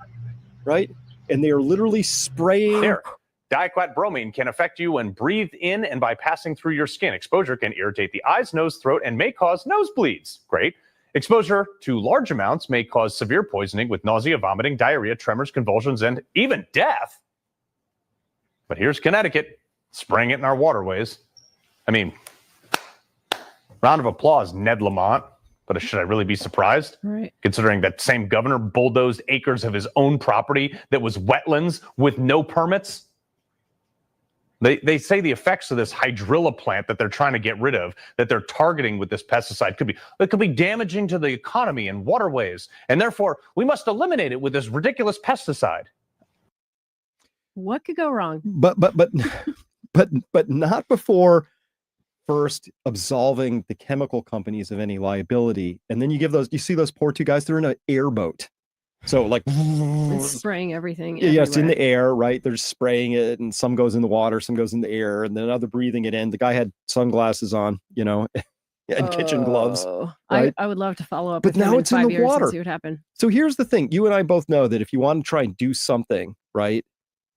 right? And they are literally spraying. There. Dicot bromine can affect you when breathed in and by passing through your skin. Exposure can irritate the eyes, nose, throat, and may cause nosebleeds. Great. Exposure to large amounts may cause severe poisoning with nausea, vomiting, diarrhea, tremors, convulsions, and even death. But here's Connecticut spraying it in our waterways. I mean, Round of applause, Ned Lamont. But should I really be surprised? Right. Considering that same governor bulldozed acres of his own property that was wetlands with no permits? They say the effects of this hydrilla plant that they're trying to get rid of, that they're targeting with this pesticide, could be damaging to the economy and waterways, and therefore we must eliminate it with this ridiculous pesticide. What could go wrong? But not before first absolving the chemical companies of any liability, and then you see those poor two guys, they're in an airboat. So like it's spraying everything. Yeah, it's in everywhere. the air, right? They're spraying it, and some goes in the water, some goes in the air, and then another breathing it in. The guy had sunglasses on, and kitchen gloves. Right? I would love to follow up. But with him now it's in 5 the years water. And see what happened. So here's the thing: you and I both know that if you want to try and do something, right,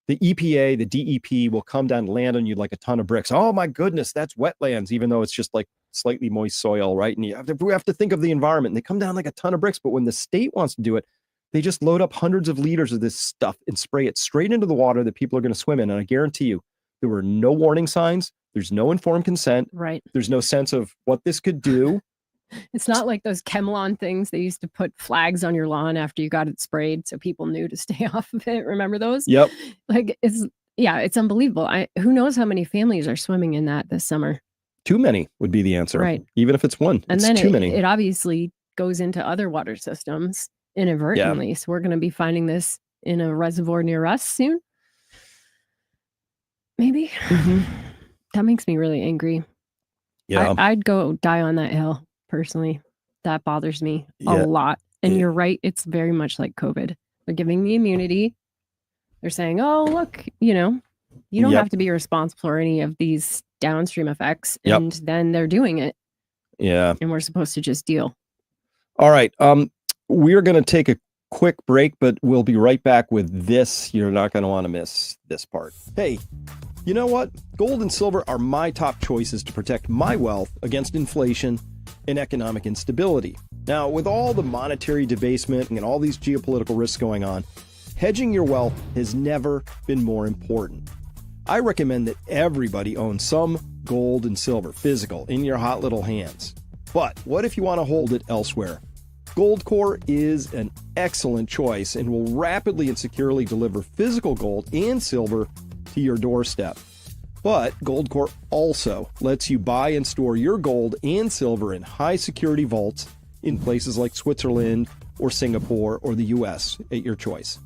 the EPA, the DEP will come down and land on you like a ton of bricks. Oh my goodness, that's wetlands, even though it's just like slightly moist soil, right? And we have to think of the environment. And they come down like a ton of bricks. But when the state wants to do it, they just load up hundreds of liters of this stuff and spray it straight into the water that people are going to swim in. And I guarantee you, there were no warning signs. There's no informed consent. Right. There's no sense of what this could do. It's not like those ChemLawn things. They used to put flags on your lawn after you got it sprayed so people knew to stay off of it. Remember those? Yep. Like it's unbelievable. Who knows how many families are swimming in that this summer? Too many would be the answer. Right. Even if it's one. And it's then too many. It obviously goes into other water systems inadvertently. Yeah. So we're going to be finding this in a reservoir near us soon. Maybe. Mm-hmm. That makes me really angry. Yeah. I'd go die on that hill personally. That bothers me a lot. And you're right. It's very much like COVID. They're giving me immunity. They're saying, oh, look, you don't have to be responsible for any of these downstream effects. And then they're doing it. Yeah. And we're supposed to just deal. All right. We're going to take a quick break, but we'll be right back with this. You're not going to want to miss this part. Hey, you know what? Gold and silver are my top choices to protect my wealth against inflation and economic instability. Now, with all the monetary debasement and all these geopolitical risks going on, hedging your wealth has never been more important. I recommend that everybody owns some gold and silver, physical, in your hot little hands. But what if you want to hold it elsewhere? Goldcore is an excellent choice and will rapidly and securely deliver physical gold and silver to your doorstep. But Goldcore also lets you buy and store your gold and silver in high security vaults in places like Switzerland or Singapore or the US at your choice.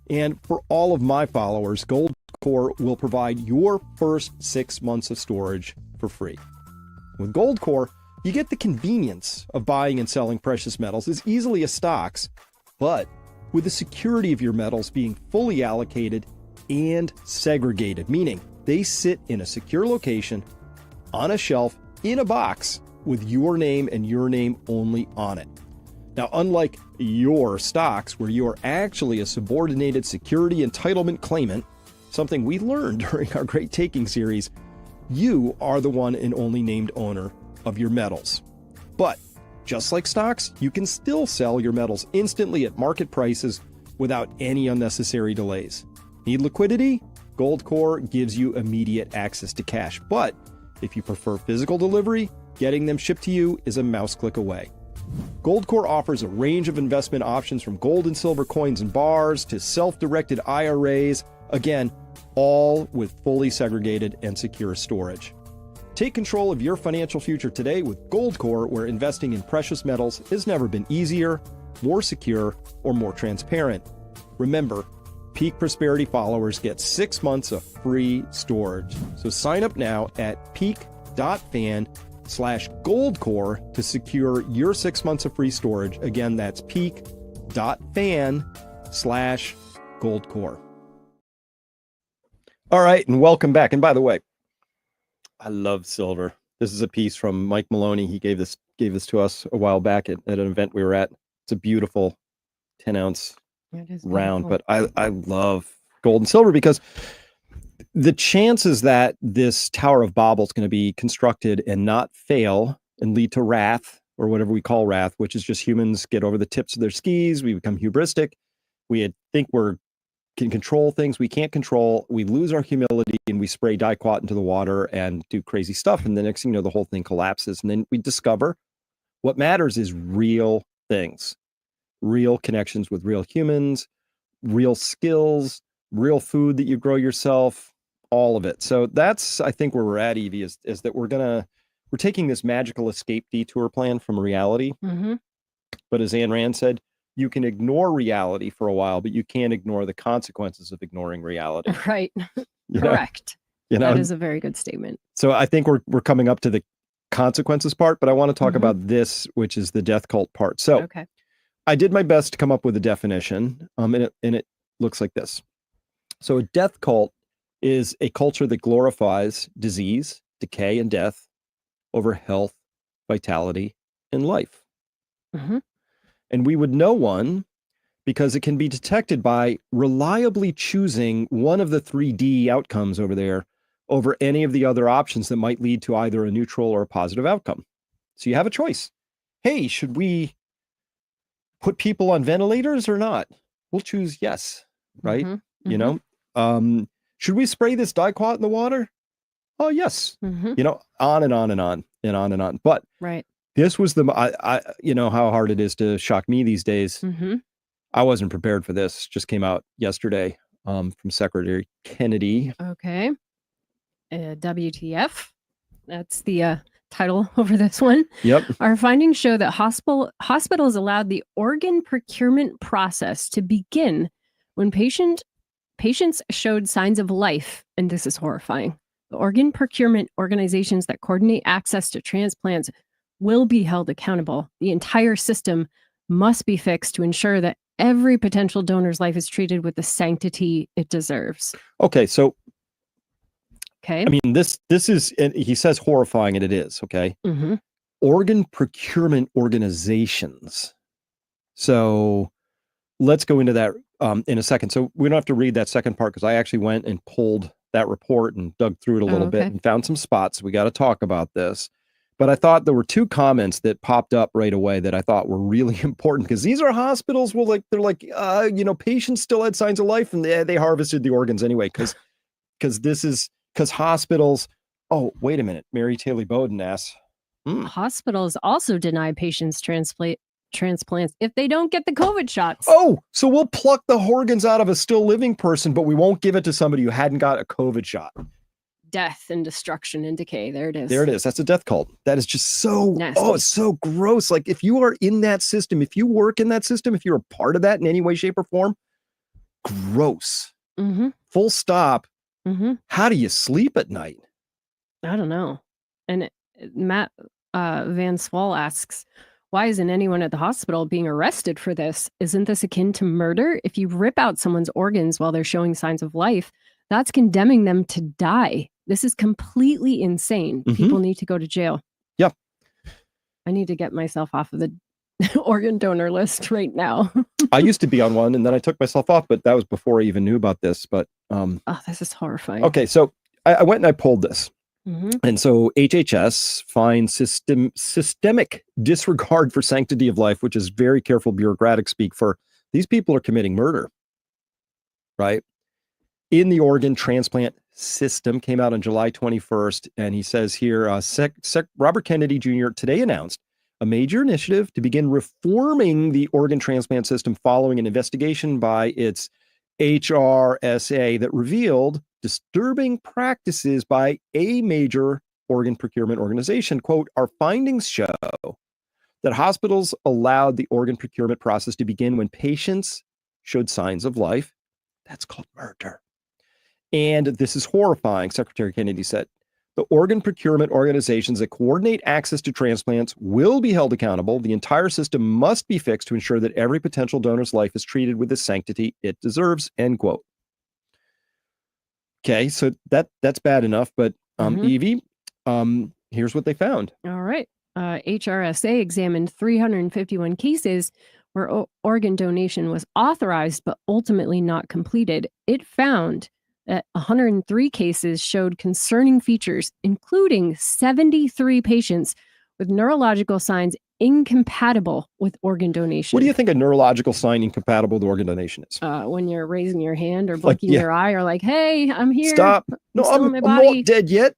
And for all of my followers, Goldcore will provide your first 6 months of storage for free. With Goldcore, you get the convenience of buying and selling precious metals as easily as stocks, but with the security of your metals being fully allocated and segregated, meaning they sit in a secure location, on a shelf, in a box, with your name and your name only on it. Now, unlike your stocks, where you are actually a subordinated security entitlement claimant, something we learned during our Great Taking series, you are the one and only named owner of your metals. But just like stocks, you can still sell your metals instantly at market prices without any unnecessary delays. Need liquidity? Goldcore gives you immediate access to cash. But if you prefer physical delivery, getting them shipped to you is a mouse click away. Goldcore offers a range of investment options from gold and silver coins and bars to self-directed IRAs, again, all with fully segregated and secure storage. Take control of your financial future today with Goldcore, where investing in precious metals has never been easier, more secure, or more transparent. Remember, Peak Prosperity followers get 6 months of free storage. So sign up now at peak.fan/Goldcore to secure your 6 months of free storage. Again, that's peak.fan/Goldcore. All right, and welcome back. And by the way, I love silver. This is a piece from Mike Maloney. He gave this to us a while back at an event we were at. It's a beautiful 10-ounce round, but I love gold and silver because the chances that this Tower of Babel is going to be constructed and not fail and lead to wrath, or whatever we call wrath, which is just humans get over the tips of their skis, we become hubristic, we think we're can control things we can't control. We lose our humility and we spray dicot into the water and do crazy stuff. And the next thing you know, the whole thing collapses. And then we discover what matters is real things, real connections with real humans, real skills, real food that you grow yourself, all of it. So that's, I think, where we're at, Evie, is that we're taking this magical escape detour plan from reality. Mm-hmm. But as Ayn Rand said, you can ignore reality for a while, but you can't ignore the consequences of ignoring reality. Right. You Correct. know? That is a very good statement. So I think we're coming up to the consequences part, but I want to talk about this, which is the death cult part. So okay. I did my best to come up with a definition, and it looks like this. So a death cult is a culture that glorifies disease, decay, and death over health, vitality, and life. Mm-hmm. And we would know one because it can be detected by reliably choosing one of the 3D outcomes over there over any of the other options that might lead to either a neutral or a positive outcome. So you have a choice. Hey, should we put people on ventilators or not? We'll choose yes, right? Mm-hmm. You know, should we spray this dicot in the water? Oh, yes. Mm-hmm. You know, on and on and on and on and on. But right. This was you know how hard it is to shock me these days. Mm-hmm. I wasn't prepared for this. Just came out yesterday from Secretary Kennedy. Okay. WTF. That's the title over this one. Yep. Our findings show that hospitals allowed the organ procurement process to begin when patients showed signs of life, and this is horrifying. The organ procurement organizations that coordinate access to transplants will be held accountable. The entire system must be fixed to ensure that every potential donor's life is treated with the sanctity it deserves. Okay, so okay. I mean, this is, and he says horrifying, and it is, okay? Mm-hmm. Organ procurement organizations. So let's go into that in a second. So we don't have to read that second part because I actually went and pulled that report and dug through it a little bit and found some spots. We got to talk about this. But I thought there were two comments that popped up right away that I thought were really important because these are hospitals. Well, they're like, you know, patients still had signs of life and they harvested the organs anyway because hospitals. Oh, wait a minute. Mary Taylor Bowden asks. Hospitals also deny patients transplants if they don't get the COVID shots. Oh, so we'll pluck the organs out of a still living person, but we won't give it to somebody who hadn't got a COVID shot. Death and destruction and decay. There it is. There it is. That's a death cult. That is just so, nasty. Oh, it's so gross. Like if you are in that system, if you work in that system, if you're a part of that in any way, shape, or form, gross. Mm-hmm. Full stop. Mm-hmm. How do you sleep at night? I don't know. And Matt Van Swal asks, why isn't anyone at the hospital being arrested for this? Isn't this akin to murder? If you rip out someone's organs while they're showing signs of life, that's condemning them to die. This is completely insane. Mm-hmm. People need to go to jail. Yeah. I need to get myself off of the organ donor list right now. I used to be on one and then I took myself off, but that was before I even knew about this. But oh, this is horrifying. Okay, so I went and I pulled this. Mm-hmm. And so HHS finds systemic disregard for sanctity of life, which is very careful bureaucratic speak for these people are committing murder, right? In the organ transplant system, came out on July 21st. And he says here, Robert Kennedy Jr. today announced a major initiative to begin reforming the organ transplant system following an investigation by its HRSA that revealed disturbing practices by a major organ procurement organization. Quote, our findings show that hospitals allowed the organ procurement process to begin when patients showed signs of life. That's called murder. And this is horrifying, Secretary Kennedy said. The organ procurement organizations that coordinate access to transplants will be held accountable. The entire system must be fixed to ensure that every potential donor's life is treated with the sanctity it deserves, end quote. Okay, so that's bad enough, but Evie, here's what they found. All right. HRSA examined 351 cases where organ donation was authorized but ultimately not completed. It found that 103 cases showed concerning features, including 73 patients with neurological signs incompatible with organ donation. What do you think a neurological sign incompatible with organ donation is? When you're raising your hand or blinking your eye or like, hey, I'm here. Stop. No, I'm not dead yet.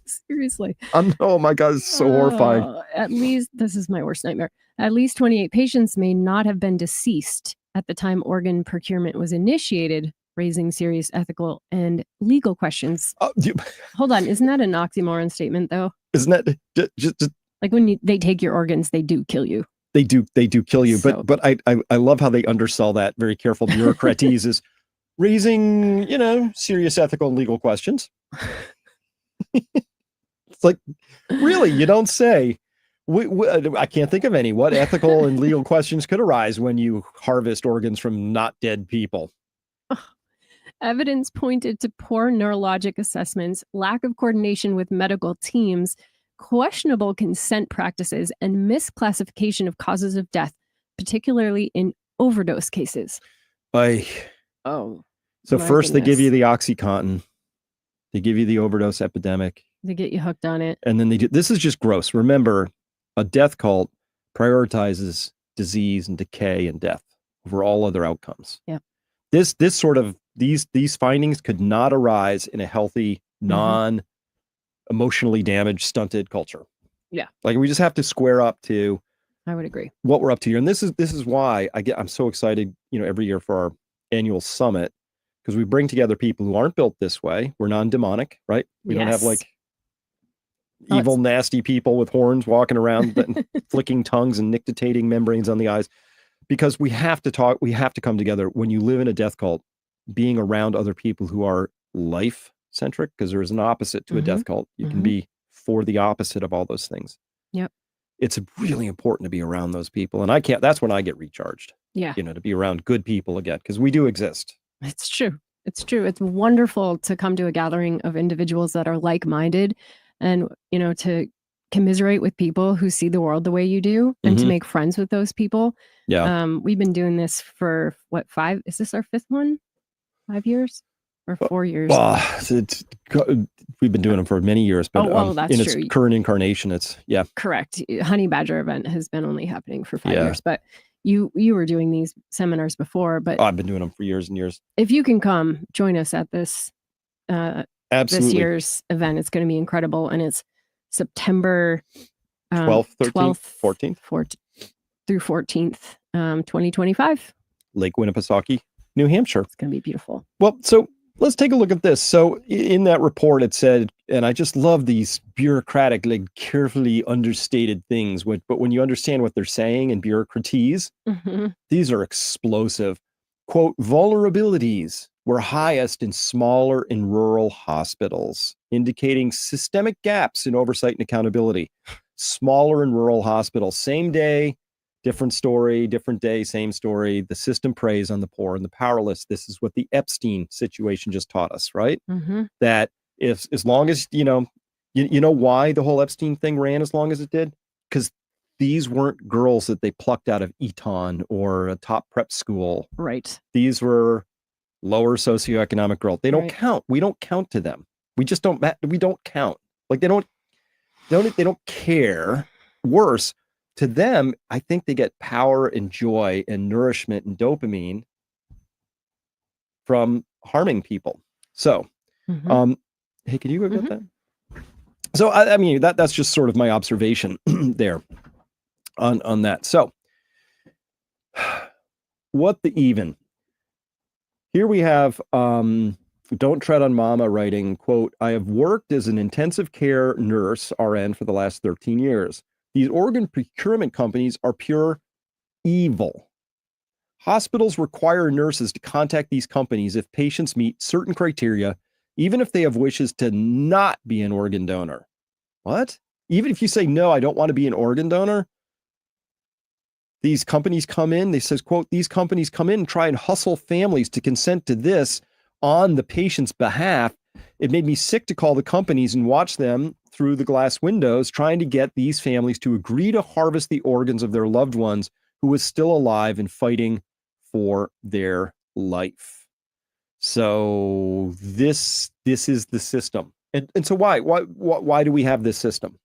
Seriously. Oh my God, it's so horrifying. At least, this is my worst nightmare. At least 28 patients may not have been deceased at the time organ procurement was initiated, raising serious ethical and legal questions. Hold on. Isn't that an oxymoron statement, though? Isn't that just like when they take your organs, they do kill you. They do kill you. So, but I love how they undersell that. Very careful bureaucraties is raising, serious ethical and legal questions. It's like, really, you don't say. I can't think of any. What ethical and legal questions could arise when you harvest organs from not dead people? Evidence pointed to poor neurologic assessments, lack of coordination with medical teams, questionable consent practices, and misclassification of causes of death, particularly in overdose cases. So first they give you the OxyContin. They give you the overdose epidemic. They get you hooked on it. And then this is just gross. Remember, a death cult prioritizes disease and decay and death over all other outcomes. Yeah. This sort of, these findings could not arise in a healthy, non-emotionally damaged, stunted culture. Yeah. Like, we just have to square up to, I would agree, what we're up to here. And this is why I'm so excited, every year for our annual summit, because we bring together people who aren't built this way. We're non-demonic, right? We don't have like evil, nasty people with horns walking around flicking tongues and nictitating membranes on the eyes, because we have to talk. We have to come together. When you live in a death cult, being around other people who are life centric, because there is an opposite to a death cult. You can be for the opposite of all those things. Yep. It's really important to be around those people. And that's when I get recharged. Yeah. To be around good people again, because we do exist. It's true. It's true. It's wonderful to come to a gathering of individuals that are like-minded and, to commiserate with people who see the world the way you do and to make friends with those people. Yeah. We've been doing this for is this our 5th one? 5 years or 4 years? We've been doing them for many years, but that's in true. its current incarnation, correct. Honey Badger event has been only happening for 5 years, but you were doing these seminars before, but I've been doing them for years and years. If you can come join us at this this year's event, it's going to be incredible, and it's September 12th, 13th, 14th through 14th, 2025. Lake Winnipesaukee, New Hampshire. It's going to be beautiful. Well, so let's take a look at this. So in that report, it said, and I just love these bureaucratic, like carefully understated things, but when you understand what they're saying in bureaucraties, these are explosive. Quote, vulnerabilities were highest in smaller and rural hospitals, indicating systemic gaps in oversight and accountability. Smaller and rural hospitals, same day, different story, different day, same story. The system preys on the poor and the powerless. This is what the Epstein situation just taught us, right? That if, as long as, you know why the whole Epstein thing ran as long as it did? Because these weren't girls that they plucked out of Eton or a top prep school. Right. These were lower socioeconomic girls. They don't count. We don't count to them. We just don't, we don't count. Like they don't care. Worse, to them, I think they get power and joy and nourishment and dopamine from harming people. So, hey, can you go get that? So, I mean, that's just sort of my observation there on that. So, what the even? Here we have Don't Tread on Mama writing, quote, I have worked as an intensive care nurse, RN, for the last 13 years. These organ procurement companies are pure evil. Hospitals require nurses to contact these companies if patients meet certain criteria, even if they have wishes to not be an organ donor. What? Even if you say, no, I don't want to be an organ donor, these companies come in, they says, quote, these companies come in and try and hustle families to consent to this on the patient's behalf. It made me sick to call the companies and watch them through the glass windows trying to get these families to agree to harvest the organs of their loved ones who was still alive and fighting for their life. So this is the system. And so why do we have this system?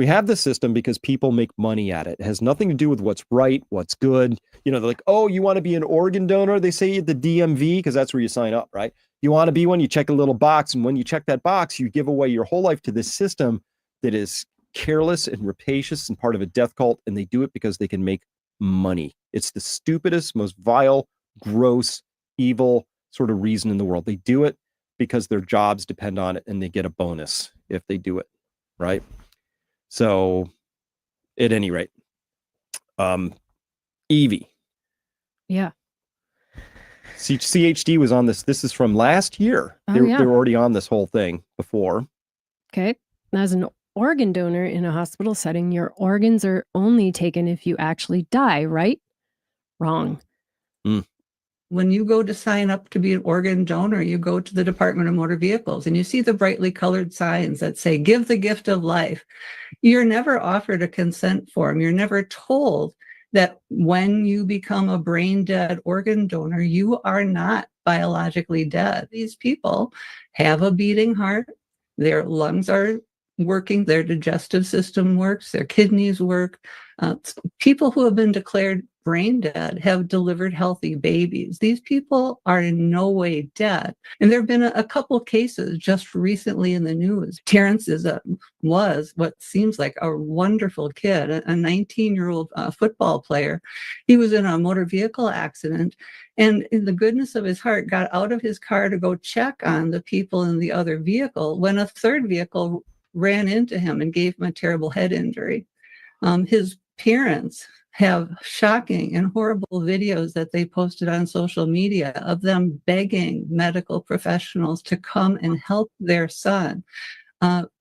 We have this system because people make money at it. It has nothing to do with what's right, what's good. They're like, oh, you want to be an organ donor? They say at the DMV, because that's where you sign up, right? You want to be one, you check a little box. And when you check that box, you give away your whole life to this system that is careless and rapacious and part of a death cult. And they do it because they can make money. It's the stupidest, most vile, gross, evil sort of reason in the world. They do it because their jobs depend on it and they get a bonus if they do it, right? So at any rate, Evie. Yeah. CHD was on this. This is from last year. They're already on this whole thing before. Okay. As an organ donor in a hospital setting, your organs are only taken if you actually die, right? Wrong. When you go to sign up to be an organ donor, you go to the Department of Motor Vehicles and you see the brightly colored signs that say, give the gift of life. You're never offered a consent form. You're never told that when you become a brain dead organ donor, you are not biologically dead. These people have a beating heart. Their lungs are working. Their digestive system works. Their kidneys work. People who have been declared brain dead have delivered healthy babies. These people are in no way dead. And there have been a couple cases just recently in the news. Terrence was what seems like a wonderful kid, a 19-year-old football player. He was in a motor vehicle accident and in the goodness of his heart got out of his car to go check on the people in the other vehicle when a third vehicle ran into him and gave him a terrible head injury. His parents have shocking and horrible videos that they posted on social media of them begging medical professionals to come and help their son,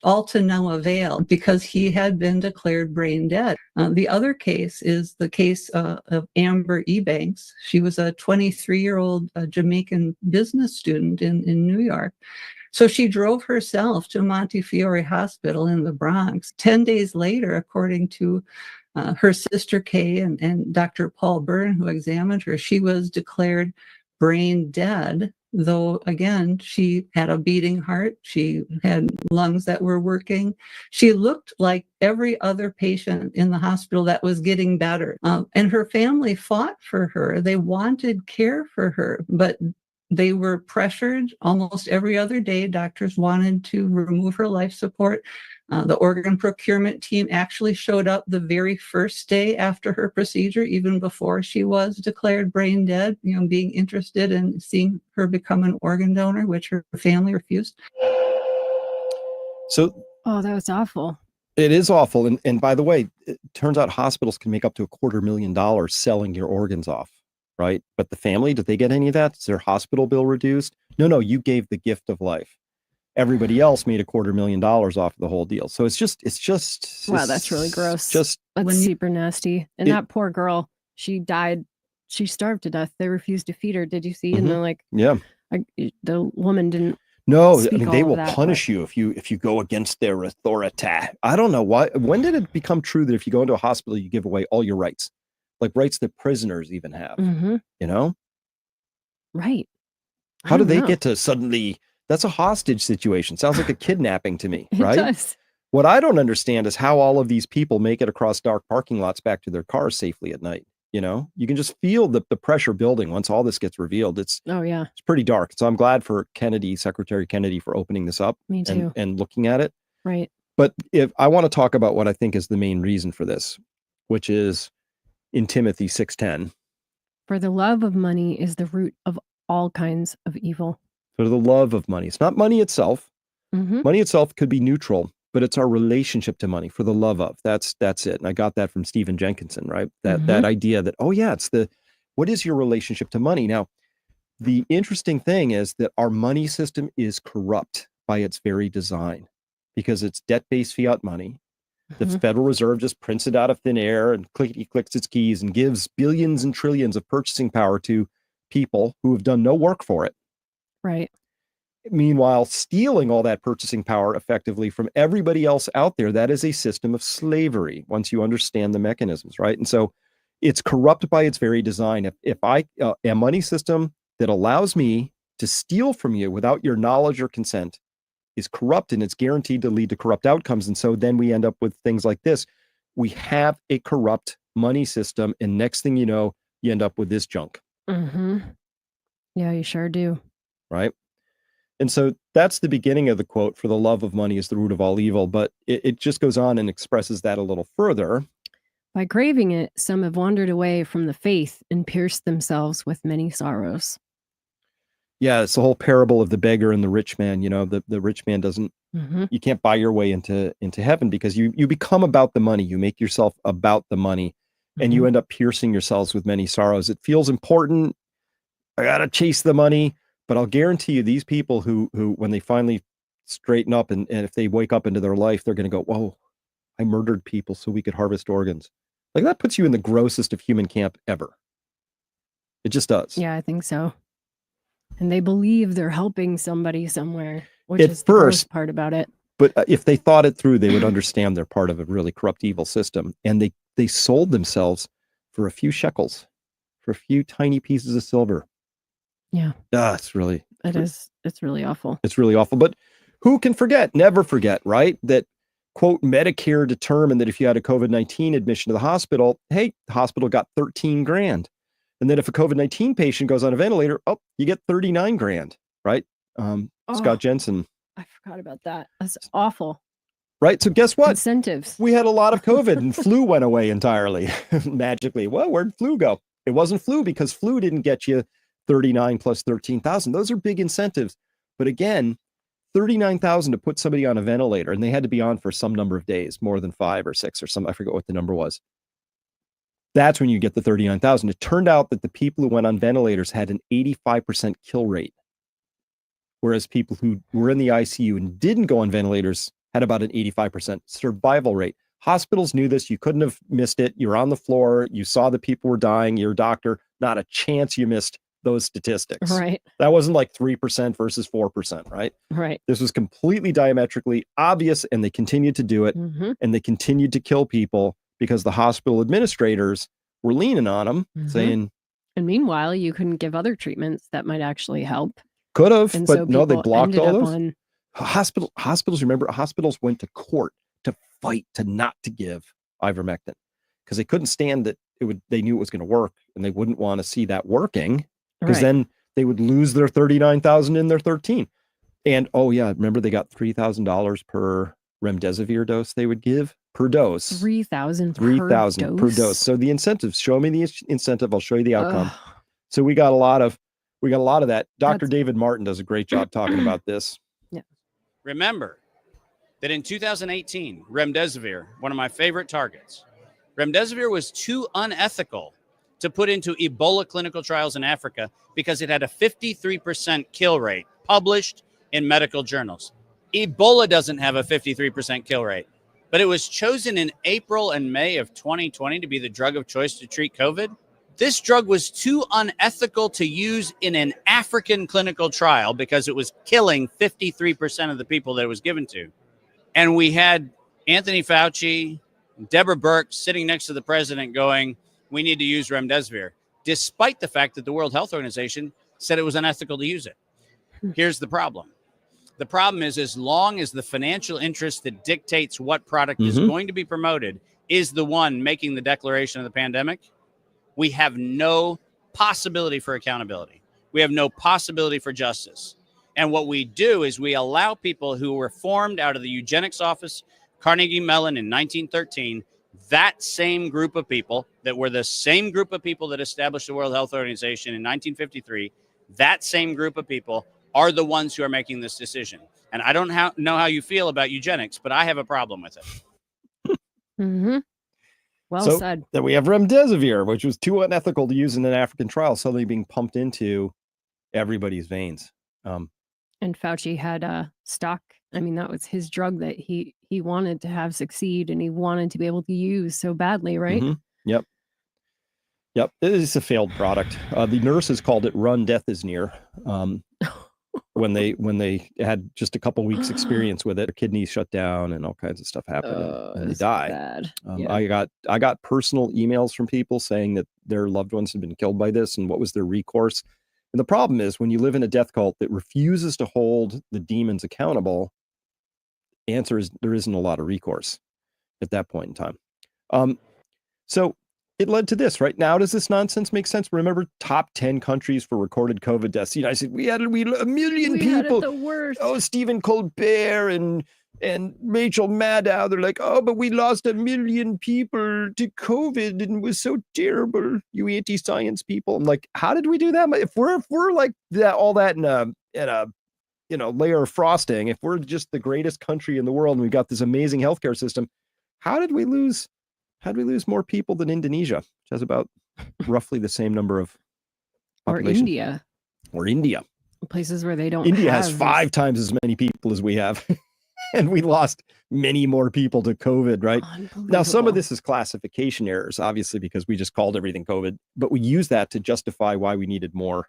all to no avail because he had been declared brain dead. The other case is the case of Amber Ebanks. She was a 23-year-old Jamaican business student in New York. So she drove herself to Montefiore Hospital in the Bronx. 10 days later, according to her sister Kay and Dr. Paul Byrne, who examined her, she was declared brain dead, though, again, she had a beating heart. She had lungs that were working. She looked like every other patient in the hospital that was getting better. And her family fought for her. They wanted care for her, but they were pressured almost every other day. Doctors wanted to remove her life support. The organ procurement team actually showed up the very first day after her procedure, even before she was declared brain dead, being interested in seeing her become an organ donor, which her family refused. So, oh, that was awful. It is awful. And by the way, it turns out hospitals can make up to $250,000 selling your organs off, right? But the family, did they get any of that? Is their hospital bill reduced? No, you gave the gift of life. Everybody else made $250,000 off of the whole deal. So it's just wow, that's really gross. That's super nasty. And that poor girl, she died. She starved to death. They refused to feed her. Did you see? Mm-hmm. And then the woman didn't. No, I mean, they will punish you if you go against their authority. I don't know why. When did it become true that if you go into a hospital, you give away all your rights, like rights that prisoners even have? Mm-hmm. Right. How do they get to suddenly? That's a hostage situation. Sounds like a kidnapping to me, right? It does. What I don't understand is how all of these people make it across dark parking lots back to their cars safely at night. You can just feel the pressure building once all this gets revealed. It's pretty dark. So I'm glad for Secretary Kennedy, for opening this up. Me too. And looking at it. Right. But if I want to talk about what I think is the main reason for this, which is in Timothy 6:10. For the love of money is the root of all kinds of evil. For the love of money. It's not money itself. Mm-hmm. Money itself could be neutral, but it's our relationship to money. For the love of. That's it. And I got that from Stephen Jenkinson, right? That idea that, it's what is your relationship to money? Now, the interesting thing is that our money system is corrupt by its very design because it's debt-based fiat money. The Federal Reserve just prints it out of thin air and clicks its keys and gives billions and trillions of purchasing power to people who have done no work for it. Right. Meanwhile, stealing all that purchasing power effectively from everybody else out there, that is a system of slavery once you understand the mechanisms, right? And so it's corrupt by its very design. If a money system that allows me to steal from you without your knowledge or consent is corrupt, and it's guaranteed to lead to corrupt outcomes. And so then we end up with things like this. We have a corrupt money system, and next thing you know, you end up with this junk. Yeah, you sure do. Right? And so that's the beginning of the quote, "For the love of money is the root of all evil." But it just goes on and expresses that a little further. By craving it, some have wandered away from the faith and pierced themselves with many sorrows. Yeah, it's the whole parable of the beggar and the rich man. The rich man doesn't, you can't buy your way into heaven, because you become about the money. You make yourself about the money, and you end up piercing yourselves with many sorrows. It feels important. I got to chase the money. But I'll guarantee you, these people who when they finally straighten up and if they wake up into their life, they're going to go, whoa, I murdered people so we could harvest organs. Like, that puts you in the grossest of human camp ever. It just does. Yeah, I think so. And they believe they're helping somebody somewhere, which is the gross part about it. But if they thought it through, they would understand they're part of a really corrupt, evil system. And they sold themselves for a few shekels, for a few tiny pieces of silver. Yeah. It's really awful. It's really awful. But who can forget? Never forget, right? That, quote, Medicare determined that if you had a COVID-19 admission to the hospital, hey, the hospital got $13,000. And then if a COVID-19 patient goes on a ventilator, you get $39,000, right? Scott Jensen. I forgot about that. That's awful. Right. So guess what? Incentives. We had a lot of COVID and flu went away entirely magically. Well, where'd flu go? It wasn't flu, because flu didn't get you 39 plus 13,000. Those are big incentives. But again, 39,000 to put somebody on a ventilator, and they had to be on for some number of days, more than 5 or 6 or some, I forget what the number was. That's when you get the 39,000. It turned out that the people who went on ventilators had an 85% kill rate, whereas people who were in the ICU and didn't go on ventilators had about an 85% survival rate. Hospitals knew this. You couldn't have missed it. You're on the floor. You saw the people were dying. You're a doctor. Not a chance you missed those statistics. Right. That wasn't like 3% versus 4%, right? Right. This was completely diametrically obvious, and they continued to do it, and they continued to kill people because the hospital administrators were leaning on them, saying... And meanwhile, you couldn't give other treatments that might actually help. Could have, and but so no, they blocked all those. On... Hospitals, remember, hospitals went to court to fight to not to give ivermectin, because they couldn't stand that they knew it was going to work, and they wouldn't want to see that working, because then they would lose their 39,000 in their 13. And remember, they got $3,000 per remdesivir dose they would give per dose. 3,000 per dose. So the incentives, show me the incentive, I'll show you the outcome. So we got a lot of that. Dr. David Martin does a great job talking about this. Yeah. Remember that in 2018, remdesivir, one of my favorite targets, remdesivir was too unethical to put into Ebola clinical trials in Africa because it had a 53% kill rate published in medical journals. Ebola doesn't have a 53% kill rate, but it was chosen in April and May of 2020 to be the drug of choice to treat COVID. This drug was too unethical to use in an African clinical trial because it was killing 53% of the people that it was given to. And we had Anthony Fauci, Deborah Birx sitting next to the president going, we need to use remdesivir, despite the fact that the World Health Organization said it was unethical to use it. Here's the problem. The problem is, as long as the financial interest that dictates what product is going to be promoted is the one making the declaration of the pandemic, we have no possibility for accountability. We have no possibility for justice. And what we do is we allow people who were formed out of the eugenics office, Carnegie Mellon in 1913, that same group of people that were the same group of people that established the World Health Organization in 1953, that same group of people are the ones who are making this decision. And I don't know how you feel about eugenics, but I have a problem with it. Well said. Then we have remdesivir, which was too unethical to use in an African trial, suddenly being pumped into everybody's veins. And Fauci had stock. I mean, that was his drug that he wanted to have succeed, and he wanted to be able to use so badly, right? Yep. It is a failed product. The nurses called it "Run, Death is Near." When they had just a couple weeks experience with it, their kidneys shut down and all kinds of stuff happened, and they died. I got personal emails from people saying that their loved ones had been killed by this, and what was their recourse. And the problem is, when you live in a death cult that refuses to hold the demons accountable, answer is there isn't a lot of recourse at that point in time. So it led to this, right? Now, does this nonsense make sense? Remember, top 10 countries for recorded COVID deaths. The United States, we had a million people. Had it the worst. Oh, Stephen Colbert and Rachel Maddow, they're like, oh, but we lost 1 million people to COVID and it was so terrible. You anti-science people. I'm like, how did we do that? If we're like that, all that in a layer of frosting, if we're just the greatest country in the world and we've got this amazing healthcare system, how did we lose more people than Indonesia, which has about roughly the same number of population? Or India. Places where they don't. India has 5 times as many people as we have. And we lost many more people to COVID, right? Now, some of this is classification errors, obviously, because we just called everything COVID, but we use that to justify why we needed more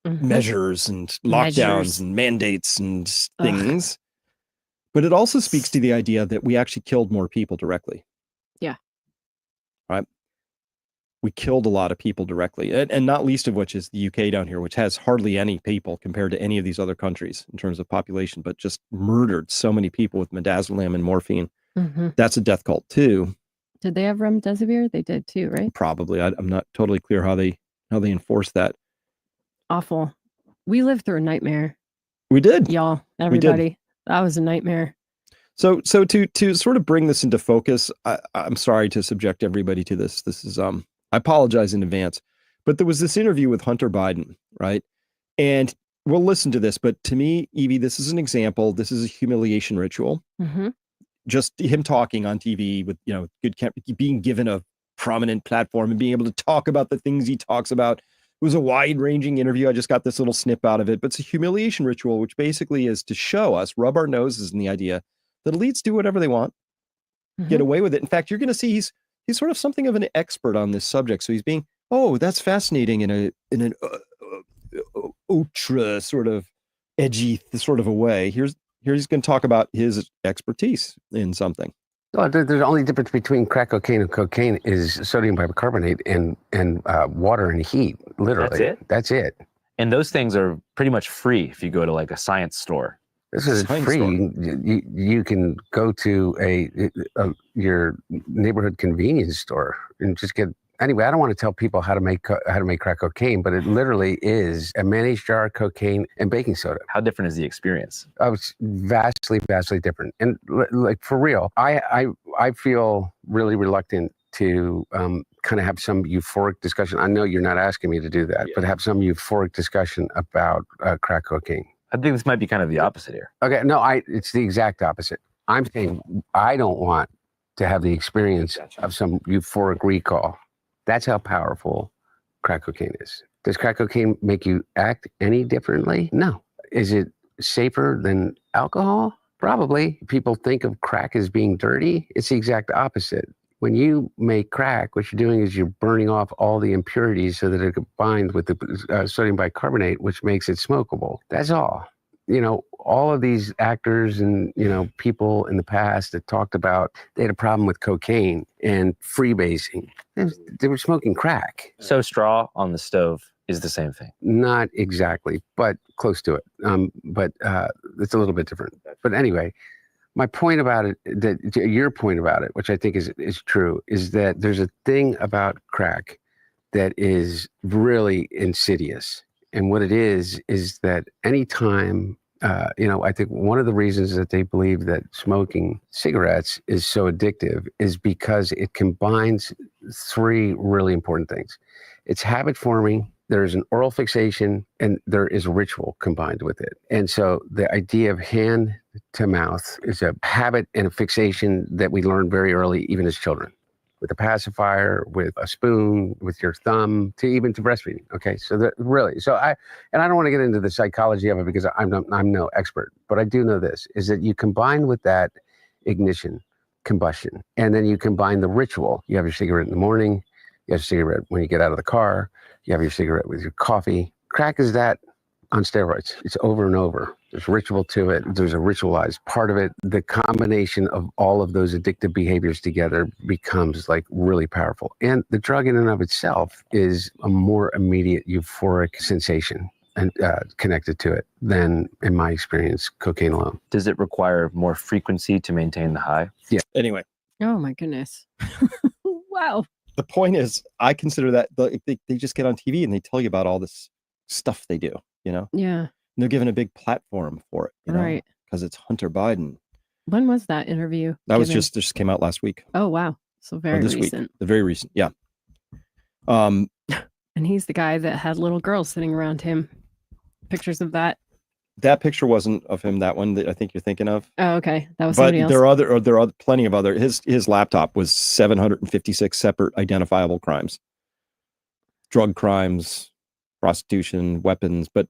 measures and lockdowns and mandates and things. But it also speaks to the idea that we actually killed more people directly. Yeah. Right. We killed a lot of people directly, and not least of which is the UK down here, which has hardly any people compared to any of these other countries in terms of population, but just murdered so many people with midazolam and morphine. That's a death cult too. Did they have remdesivir? They did too, right? Probably. I'm not totally clear how they enforce that. Awful. We lived through a nightmare. We did. Y'all, everybody. That was a nightmare. So to sort of bring this into focus, I'm sorry to subject everybody to this. This is I apologize in advance, but there was this interview with Hunter Biden, right? And we'll listen to this, but to me, Evie, this is an example. This is a humiliation ritual. Just him talking on TV with, being given a prominent platform and being able to talk about the things he talks about. It was a wide-ranging interview. I just got this little snip out of it, but it's a humiliation ritual, which basically is to show us, rub our noses in the idea that elites do whatever they want, get away with it. In fact, you're going to see he's sort of something of an expert on this subject. So he's being, that's fascinating in an ultra sort of edgy sort of a way. Here he's going to talk about his expertise in something. Well, the only difference between crack cocaine and cocaine is sodium bicarbonate and water and heat. Literally, that's it. And those things are pretty much free if you go to like a science store. This is free. You can go to your neighborhood convenience store and just get. Anyway, I don't want to tell people how to make crack cocaine, but it literally is a mayonnaise jar of cocaine and baking soda. How different is the experience? It's vastly different. And like for real, I feel really reluctant to kind of have some euphoric discussion. I know you're not asking me to do that, but have some euphoric discussion about crack cocaine. I think this might be kind of the opposite here. Okay, no, it's the exact opposite. I'm saying I don't want to have the experience of some euphoric recall. That's how powerful crack cocaine is. Does crack cocaine make you act any differently? No. Is it safer than alcohol? Probably. People think of crack as being dirty. It's the exact opposite. When you make crack, what you're doing is you're burning off all the impurities so that it combines with the sodium bicarbonate, which makes it smokable. That's all. All of these actors and, people in the past that talked about they had a problem with cocaine and freebasing. They were smoking crack. So straw on the stove is the same thing. Not exactly, but close to it. But it's a little bit different. But anyway, my point about it, your point about it, which I think is true, is that there's a thing about crack that is really insidious. And what it is that anytime, I think one of the reasons that they believe that smoking cigarettes is so addictive is because it combines 3 really important things. It's habit forming, there's an oral fixation, and there is ritual combined with it. And so the idea of hand to mouth is a habit and a fixation that we learn very early, even as children. With a pacifier, with a spoon, with your thumb, to breastfeeding. Okay, so I don't want to get into the psychology of it because I'm no expert, but I do know this, is that you combine with that ignition, combustion, and then you combine the ritual. You have your cigarette in the morning, you have your cigarette when you get out of the car, you have your cigarette with your coffee. Crack is that on steroids. It's over and over. There's ritual to it. There's a ritualized part of it. The combination of all of those addictive behaviors together becomes like really powerful. And the drug in and of itself is a more immediate euphoric sensation. and connected to it than, in my experience, cocaine alone. Does it require more frequency to maintain the high? Yeah. Anyway, Oh my goodness. Wow. the point is, I consider that they just get on TV and they tell you about all this stuff they do, you know? Yeah. And they're given a big platform for it, you know? Right. Because it's Hunter Biden. When was that interview? That was given? just came out last week. Oh wow. So Or very this recent. week. The very recent, yeah. And he's the guy that had little girls sitting around him. Pictures of that. That picture wasn't of him, that one that I think you're thinking of. Oh, okay. That was But somebody else. there are plenty of other. His laptop was 756 separate identifiable crimes, drug crimes, prostitution, weapons. But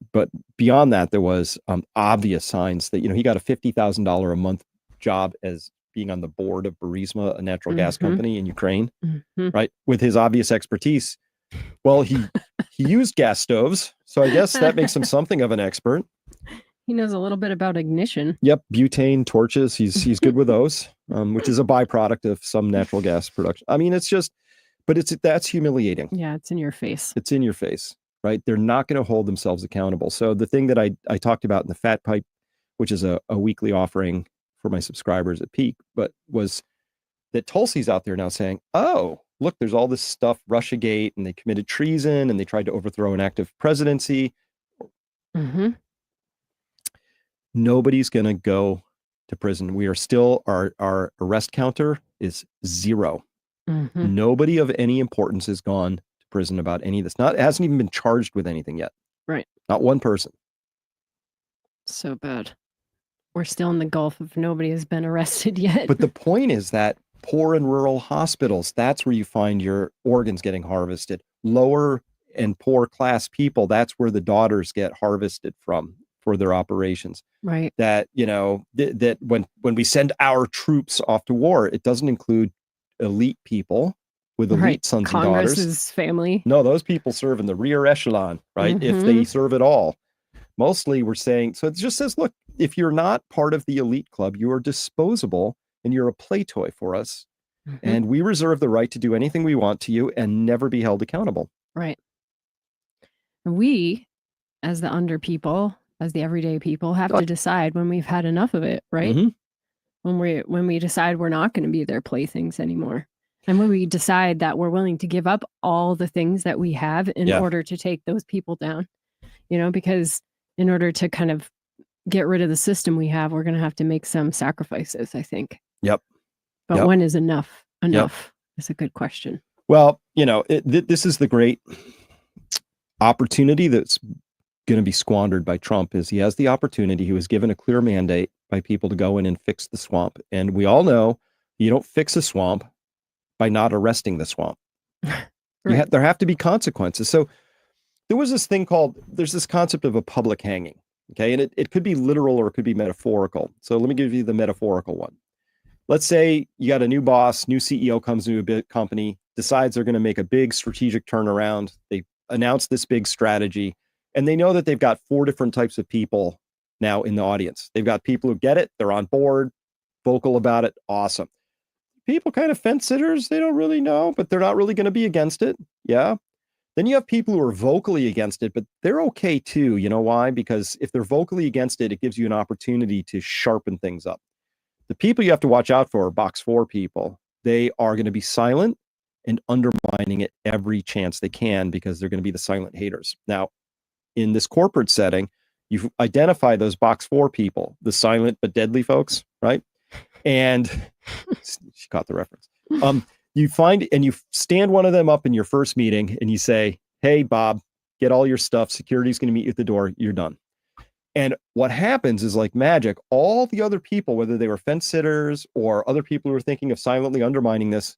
beyond that, there was obvious signs that, you know, he got a $50,000 a month job as being on the board of Burisma, a natural gas company in Ukraine, right? With his obvious expertise. Well, he used gas stoves, so I guess that makes him something of an expert. He knows a little bit about ignition. Yep, butane torches. He's good with those, which is a byproduct of some natural gas production. I mean, it's just, but that's humiliating. Yeah, it's in your face. It's in your face, right? They're not going to hold themselves accountable. So the thing that I talked about in the Fat Pipe, which is a weekly offering for my subscribers at Peak, but was that Tulsi's out there now saying, oh, look, there's all this stuff, Russiagate, and they committed treason, and they tried to overthrow an active presidency. Nobody's going to go to prison. We are still, our arrest counter is 0. Nobody of any importance has gone to prison about any of this. It hasn't even been charged with anything yet. Right. Not one person. So bad. We're still in the gulf of nobody has been arrested yet. But the point is that poor and rural hospitals, that's where you find your organs getting harvested. Lower and poor class people, that's where the daughters get harvested from for their operations. Right. That, you know, that when we send our troops off to war, it doesn't include elite people with elite sons and daughters. Congress's family. No, those people serve in the rear echelon, right? If they serve at all. Mostly we're saying, so it just says, look, if you're not part of the elite club, you are disposable and you're a play toy for us. And we reserve the right to do anything we want to you and never be held accountable. Right. We, as the under people, as the everyday people, have to decide when we've had enough of it, right? When we decide we're not going to be their playthings anymore. And when we decide that we're willing to give up all the things that we have in order to take those people down, you know, because in order to kind of get rid of the system we have, we're going to have to make some sacrifices, I think. Yep. But when is enough? Enough is a good question. Well, you know, this is the great opportunity that's going to be squandered by Trump. Is he has the opportunity. He was given a clear mandate by people to go in and fix the swamp. And we all know you don't fix a swamp by not arresting the swamp. There have to be consequences. So there was this thing there's this concept of a public hanging. Okay. And it could be literal or it could be metaphorical. So let me give you the metaphorical one. Let's say you got a new boss, new CEO comes to a big company, decides they're going to make a big strategic turnaround. They announce this big strategy, and they know that they've got 4 different types of people now in the audience. They've got people who get it, they're on board, vocal about it, awesome. People kind of fence sitters, they don't really know, but they're not really going to be against it. Yeah. Then you have people who are vocally against it, but they're okay too. You know why? Because if they're vocally against it, it gives you an opportunity to sharpen things up. The people you have to watch out for are box 4 people. They are going to be silent and undermining it every chance they can because they're going to be the silent haters. Now, in this corporate setting, you identify those box 4 people, the silent but deadly folks, right? And she caught the reference. You find and you stand one of them up in your first meeting and you say, hey, Bob, get all your stuff. Security's going to meet you at the door. You're done. And what happens is like magic, all the other people, whether they were fence sitters or other people who were thinking of silently undermining this,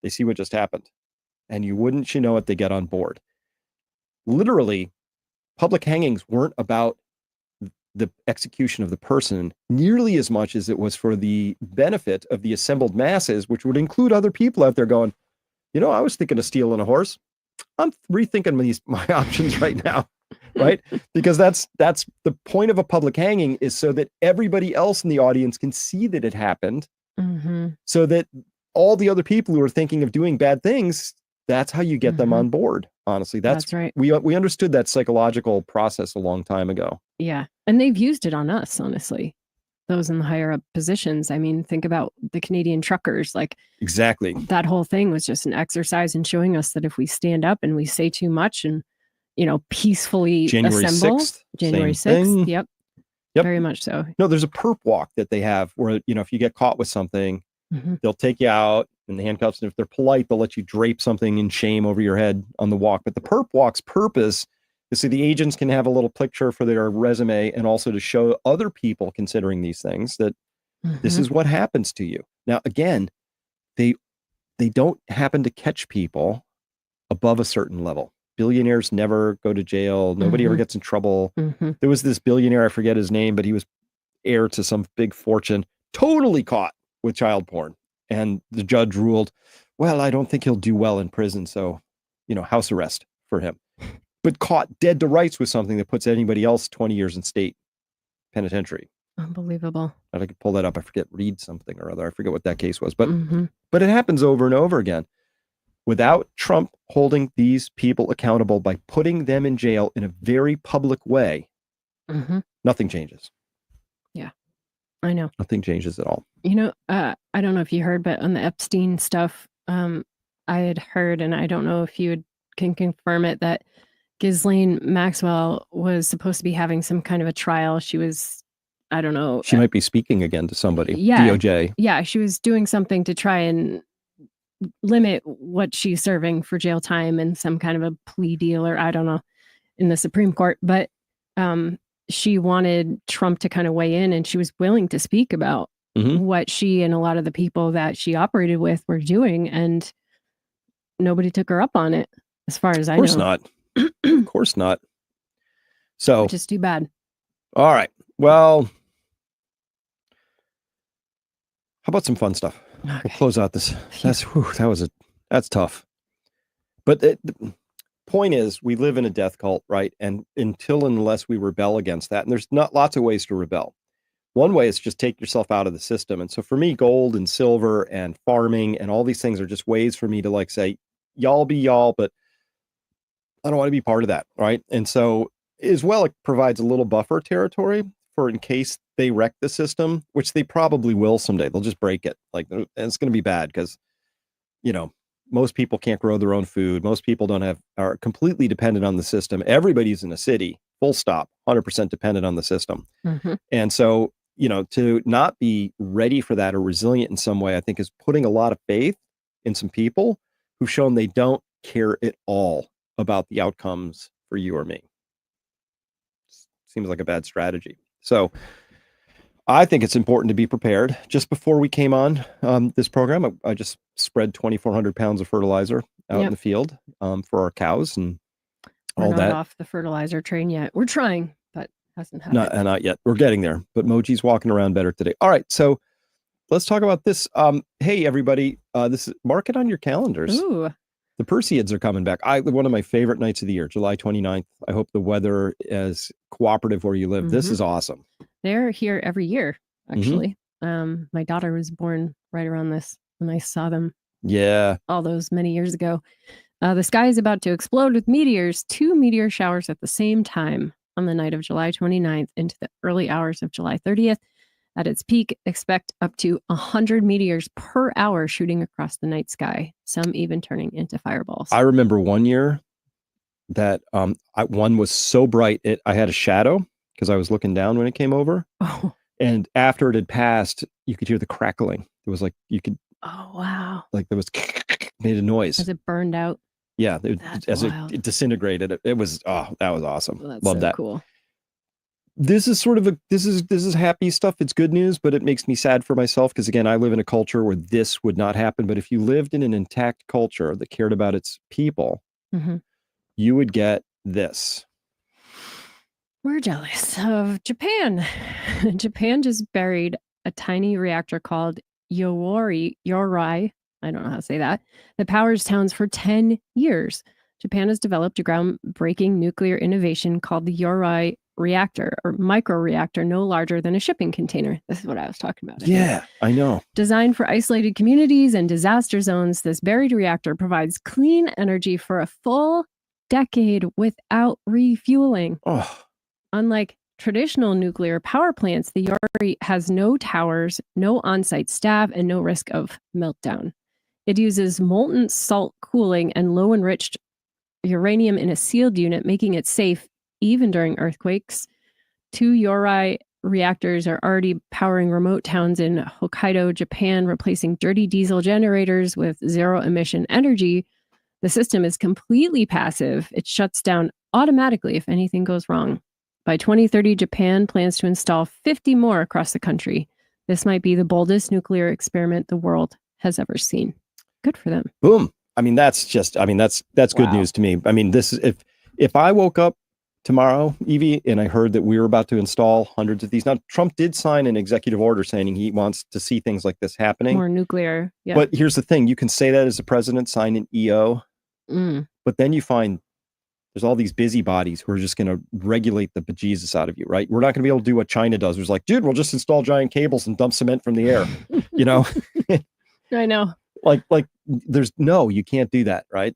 they see what just happened. And you wouldn't, you know it, they get on board. Literally, public hangings weren't about the execution of the person nearly as much as it was for the benefit of the assembled masses, which would include other people out there going, you know, I was thinking of stealing a horse. I'm rethinking my options right now. Right? Because that's the point of a public hanging, is so that everybody else in the audience can see that it happened, so that all the other people who are thinking of doing bad things That's how you get them on board. Honestly, That's right. We understood that psychological process a long time ago. Yeah. And they've used it on us, honestly. Those in the higher up positions. I mean, think about the Canadian truckers. Like, Exactly. that whole thing was just an exercise in showing us that if we stand up and we say too much and, peacefully January assemble. 6th, January same 6th. thing. Yep. Very much so. No, there's a perp walk that they have where, if you get caught with something, they'll take you out in the handcuffs. And if they're polite, they'll let you drape something in shame over your head on the walk. But the perp walk's purpose is so the agents can have a little picture for their resume and also to show other people considering these things that this is what happens to you. Now, again, they don't happen to catch people above a certain level. Billionaires never go to jail. Nobody ever gets in trouble. There was this billionaire, I forget his name, but he was heir to some big fortune, totally caught with child porn. And the judge ruled, well, I don't think he'll do well in prison. So, house arrest for him. But caught dead to rights with something that puts anybody else 20 years in state penitentiary. Unbelievable. And I could pull that up. I forget, read something or other. I forget what that case was. But it happens over and over again. Without Trump holding these people accountable by putting them in jail in a very public way, nothing changes. Yeah, I know. Nothing changes at all. I don't know if you heard, but on the Epstein stuff, I had heard, and I don't know if you can confirm it, that Ghislaine Maxwell was supposed to be having some kind of a trial. She was, I don't know. She might be speaking again to somebody. Yeah. DOJ. Yeah, she was doing something to try and limit what she's serving for jail time and some kind of a plea deal, or I don't know, in the Supreme Court. But she wanted Trump to kind of weigh in, and she was willing to speak about what she and a lot of the people that she operated with were doing, and nobody took her up on it, as far as I know. Of course not. Of course not. So, which is too bad. All right. Well, how about some fun stuff? Okay. We'll close out this. That's tough. But the point is, we live in a death cult, right? And unless we rebel against that, and there's not lots of ways to rebel. One way is just take yourself out of the system. And so for me, gold and silver and farming and all these things are just ways for me to say, y'all be y'all, but I don't want to be part of that, right? And so as well, it provides a little buffer territory for in case they wreck the system, which they probably will someday. They'll just break it. And it's going to be bad because, most people can't grow their own food. Most people are completely dependent on the system. Everybody's in a city, full stop, 100% dependent on the system. And so, to not be ready for that or resilient in some way, I think is putting a lot of faith in some people who've shown they don't care at all about the outcomes for you or me. Seems like a bad strategy. So I think it's important to be prepared. Just before we came on this program, I just spread 2,400 pounds of fertilizer out in the field for our cows and all that. We're not off the fertilizer train yet. We're trying, but hasn't happened. Not yet. We're getting there. But Moji's walking around better today. All right. So let's talk about this. Hey, everybody. This is mark it on your calendars. Ooh. The Perseids are coming back. One of my favorite nights of the year, July 29th. I hope the weather is cooperative where you live. This is awesome. They're here every year, actually. My daughter was born right around this when I saw them. Yeah. All those many years ago. The sky is about to explode with meteors, 2 meteor showers at the same time on the night of July 29th into the early hours of July 30th. At its peak, expect up to 100 meteors per hour shooting across the night sky, some even turning into fireballs. I remember one year that one was so bright, I had a shadow because I was looking down when it came over. Oh. And after it had passed, you could hear the crackling. It was like you could. Oh, wow. Like there was made a noise. As it burned out. Yeah. It disintegrated. It was, that was awesome. Well, love that. Cool. This is sort of this is happy stuff. It's good news, but it makes me sad for myself because, again, I live in a culture where this would not happen. But if you lived in an intact culture that cared about its people, you would get this. We're jealous of Japan. Japan just buried a tiny reactor called Yorai. I don't know how to say that. That powers towns for 10 years. Japan has developed a groundbreaking nuclear innovation called the Yorai reactor or microreactor no larger than a shipping container. This is what I was talking about. I know. Designed for isolated communities and disaster zones, this buried reactor provides clean energy for a full decade without refueling. Oh, Unlike traditional nuclear power plants, the Yori has no towers, no on-site staff, and no risk of meltdown. It uses molten salt cooling and low-enriched uranium in a sealed unit, making it safe even during earthquakes. 2 Yori reactors are already powering remote towns in Hokkaido, Japan, replacing dirty diesel generators with zero-emission energy. The system is completely passive. It shuts down automatically if anything goes wrong. By 2030, Japan plans to install 50 more across the country. This might be the boldest nuclear experiment the world has ever seen. Good for them. boom. I mean, that's good news to me. I mean, this is if I woke up tomorrow, Evie, and I heard that we were about to install hundreds of these. Now, Trump did sign an executive order saying he wants to see things like this happening. More nuclear. Yeah. But here's the thing. You can say that as a president, sign an EO, but then you find there's all these busybodies who are just going to regulate the bejesus out of you, right? We're not going to be able to do what China does. It's like, dude, we'll just install giant cables and dump cement from the air, you know? I know. Like you can't do that, right?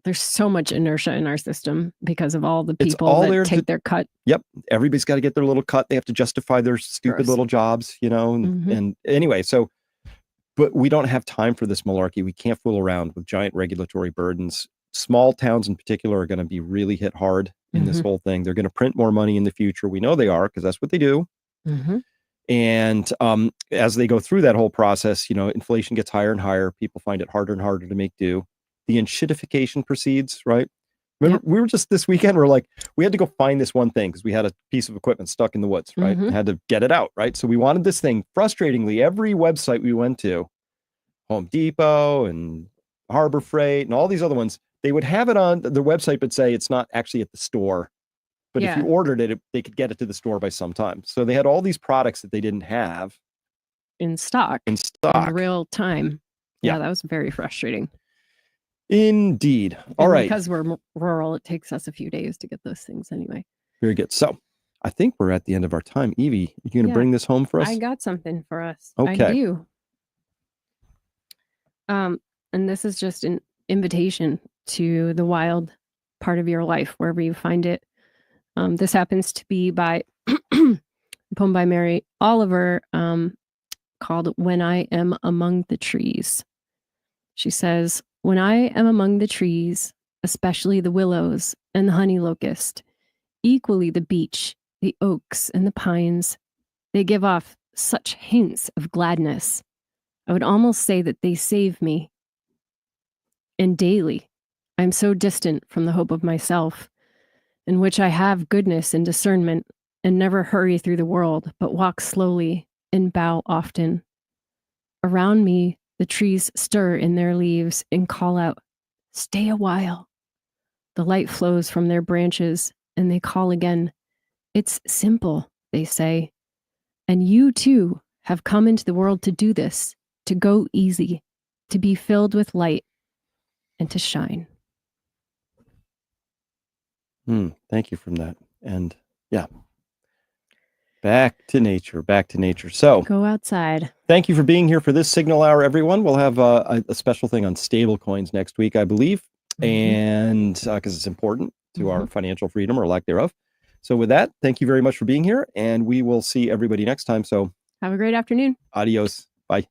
There's so much inertia in our system because of all the people that take their cut. Yep. Everybody's got to get their little cut. They have to justify their stupid little jobs, you know? And anyway, but we don't have time for this malarkey. We can't fool around with giant regulatory burdens. Small towns in particular are going to be really hit hard in this whole thing. They're going to print more money in the future. We know they are because that's what they do. And as they go through that whole process, you know, inflation gets higher and higher. People find it harder and harder to make do. The enshittification proceeds, right? Remember, we were just this weekend, we had to go find this one thing because we had a piece of equipment stuck in the woods, right? And had to get it out, right? So we wanted this thing. Frustratingly, every website we went to, Home Depot and Harbor Freight and all these other ones, they would have it on their website, but say it's not actually at the store. But if you ordered it, they could get it to the store by some time. So they had all these products that they didn't have in stock. In real time. Yeah, that was very frustrating. Indeed. All right. Because we're rural, it takes us a few days to get those things anyway. Very good. So I think we're at the end of our time. Evie, you going to bring this home for us? I got something for us. Okay. I do. And this is just an invitation to the wild part of your life, wherever you find it. This happens to be by a poem by Mary Oliver called When I Am Among the Trees. She says, when I am among the trees, especially the willows and the honey locust, equally the beech, the oaks, and the pines, they give off such hints of gladness. I would almost say that they save me. And daily, I am so distant from the hope of myself, in which I have goodness and discernment, and never hurry through the world, but walk slowly and bow often. Around me, the trees stir in their leaves and call out, "Stay a while." The light flows from their branches, and they call again. It's simple, they say. And you too have come into the world to do this, to go easy, to be filled with light, and to shine. Thank you from that. And back to nature. So go outside. Thank you for being here for this Signal Hour, everyone. We'll have a special thing on stable coins next week, I believe. And because it's important to our financial freedom or lack thereof. So with that, thank you very much for being here. And we will see everybody next time. So have a great afternoon. Adios. Bye.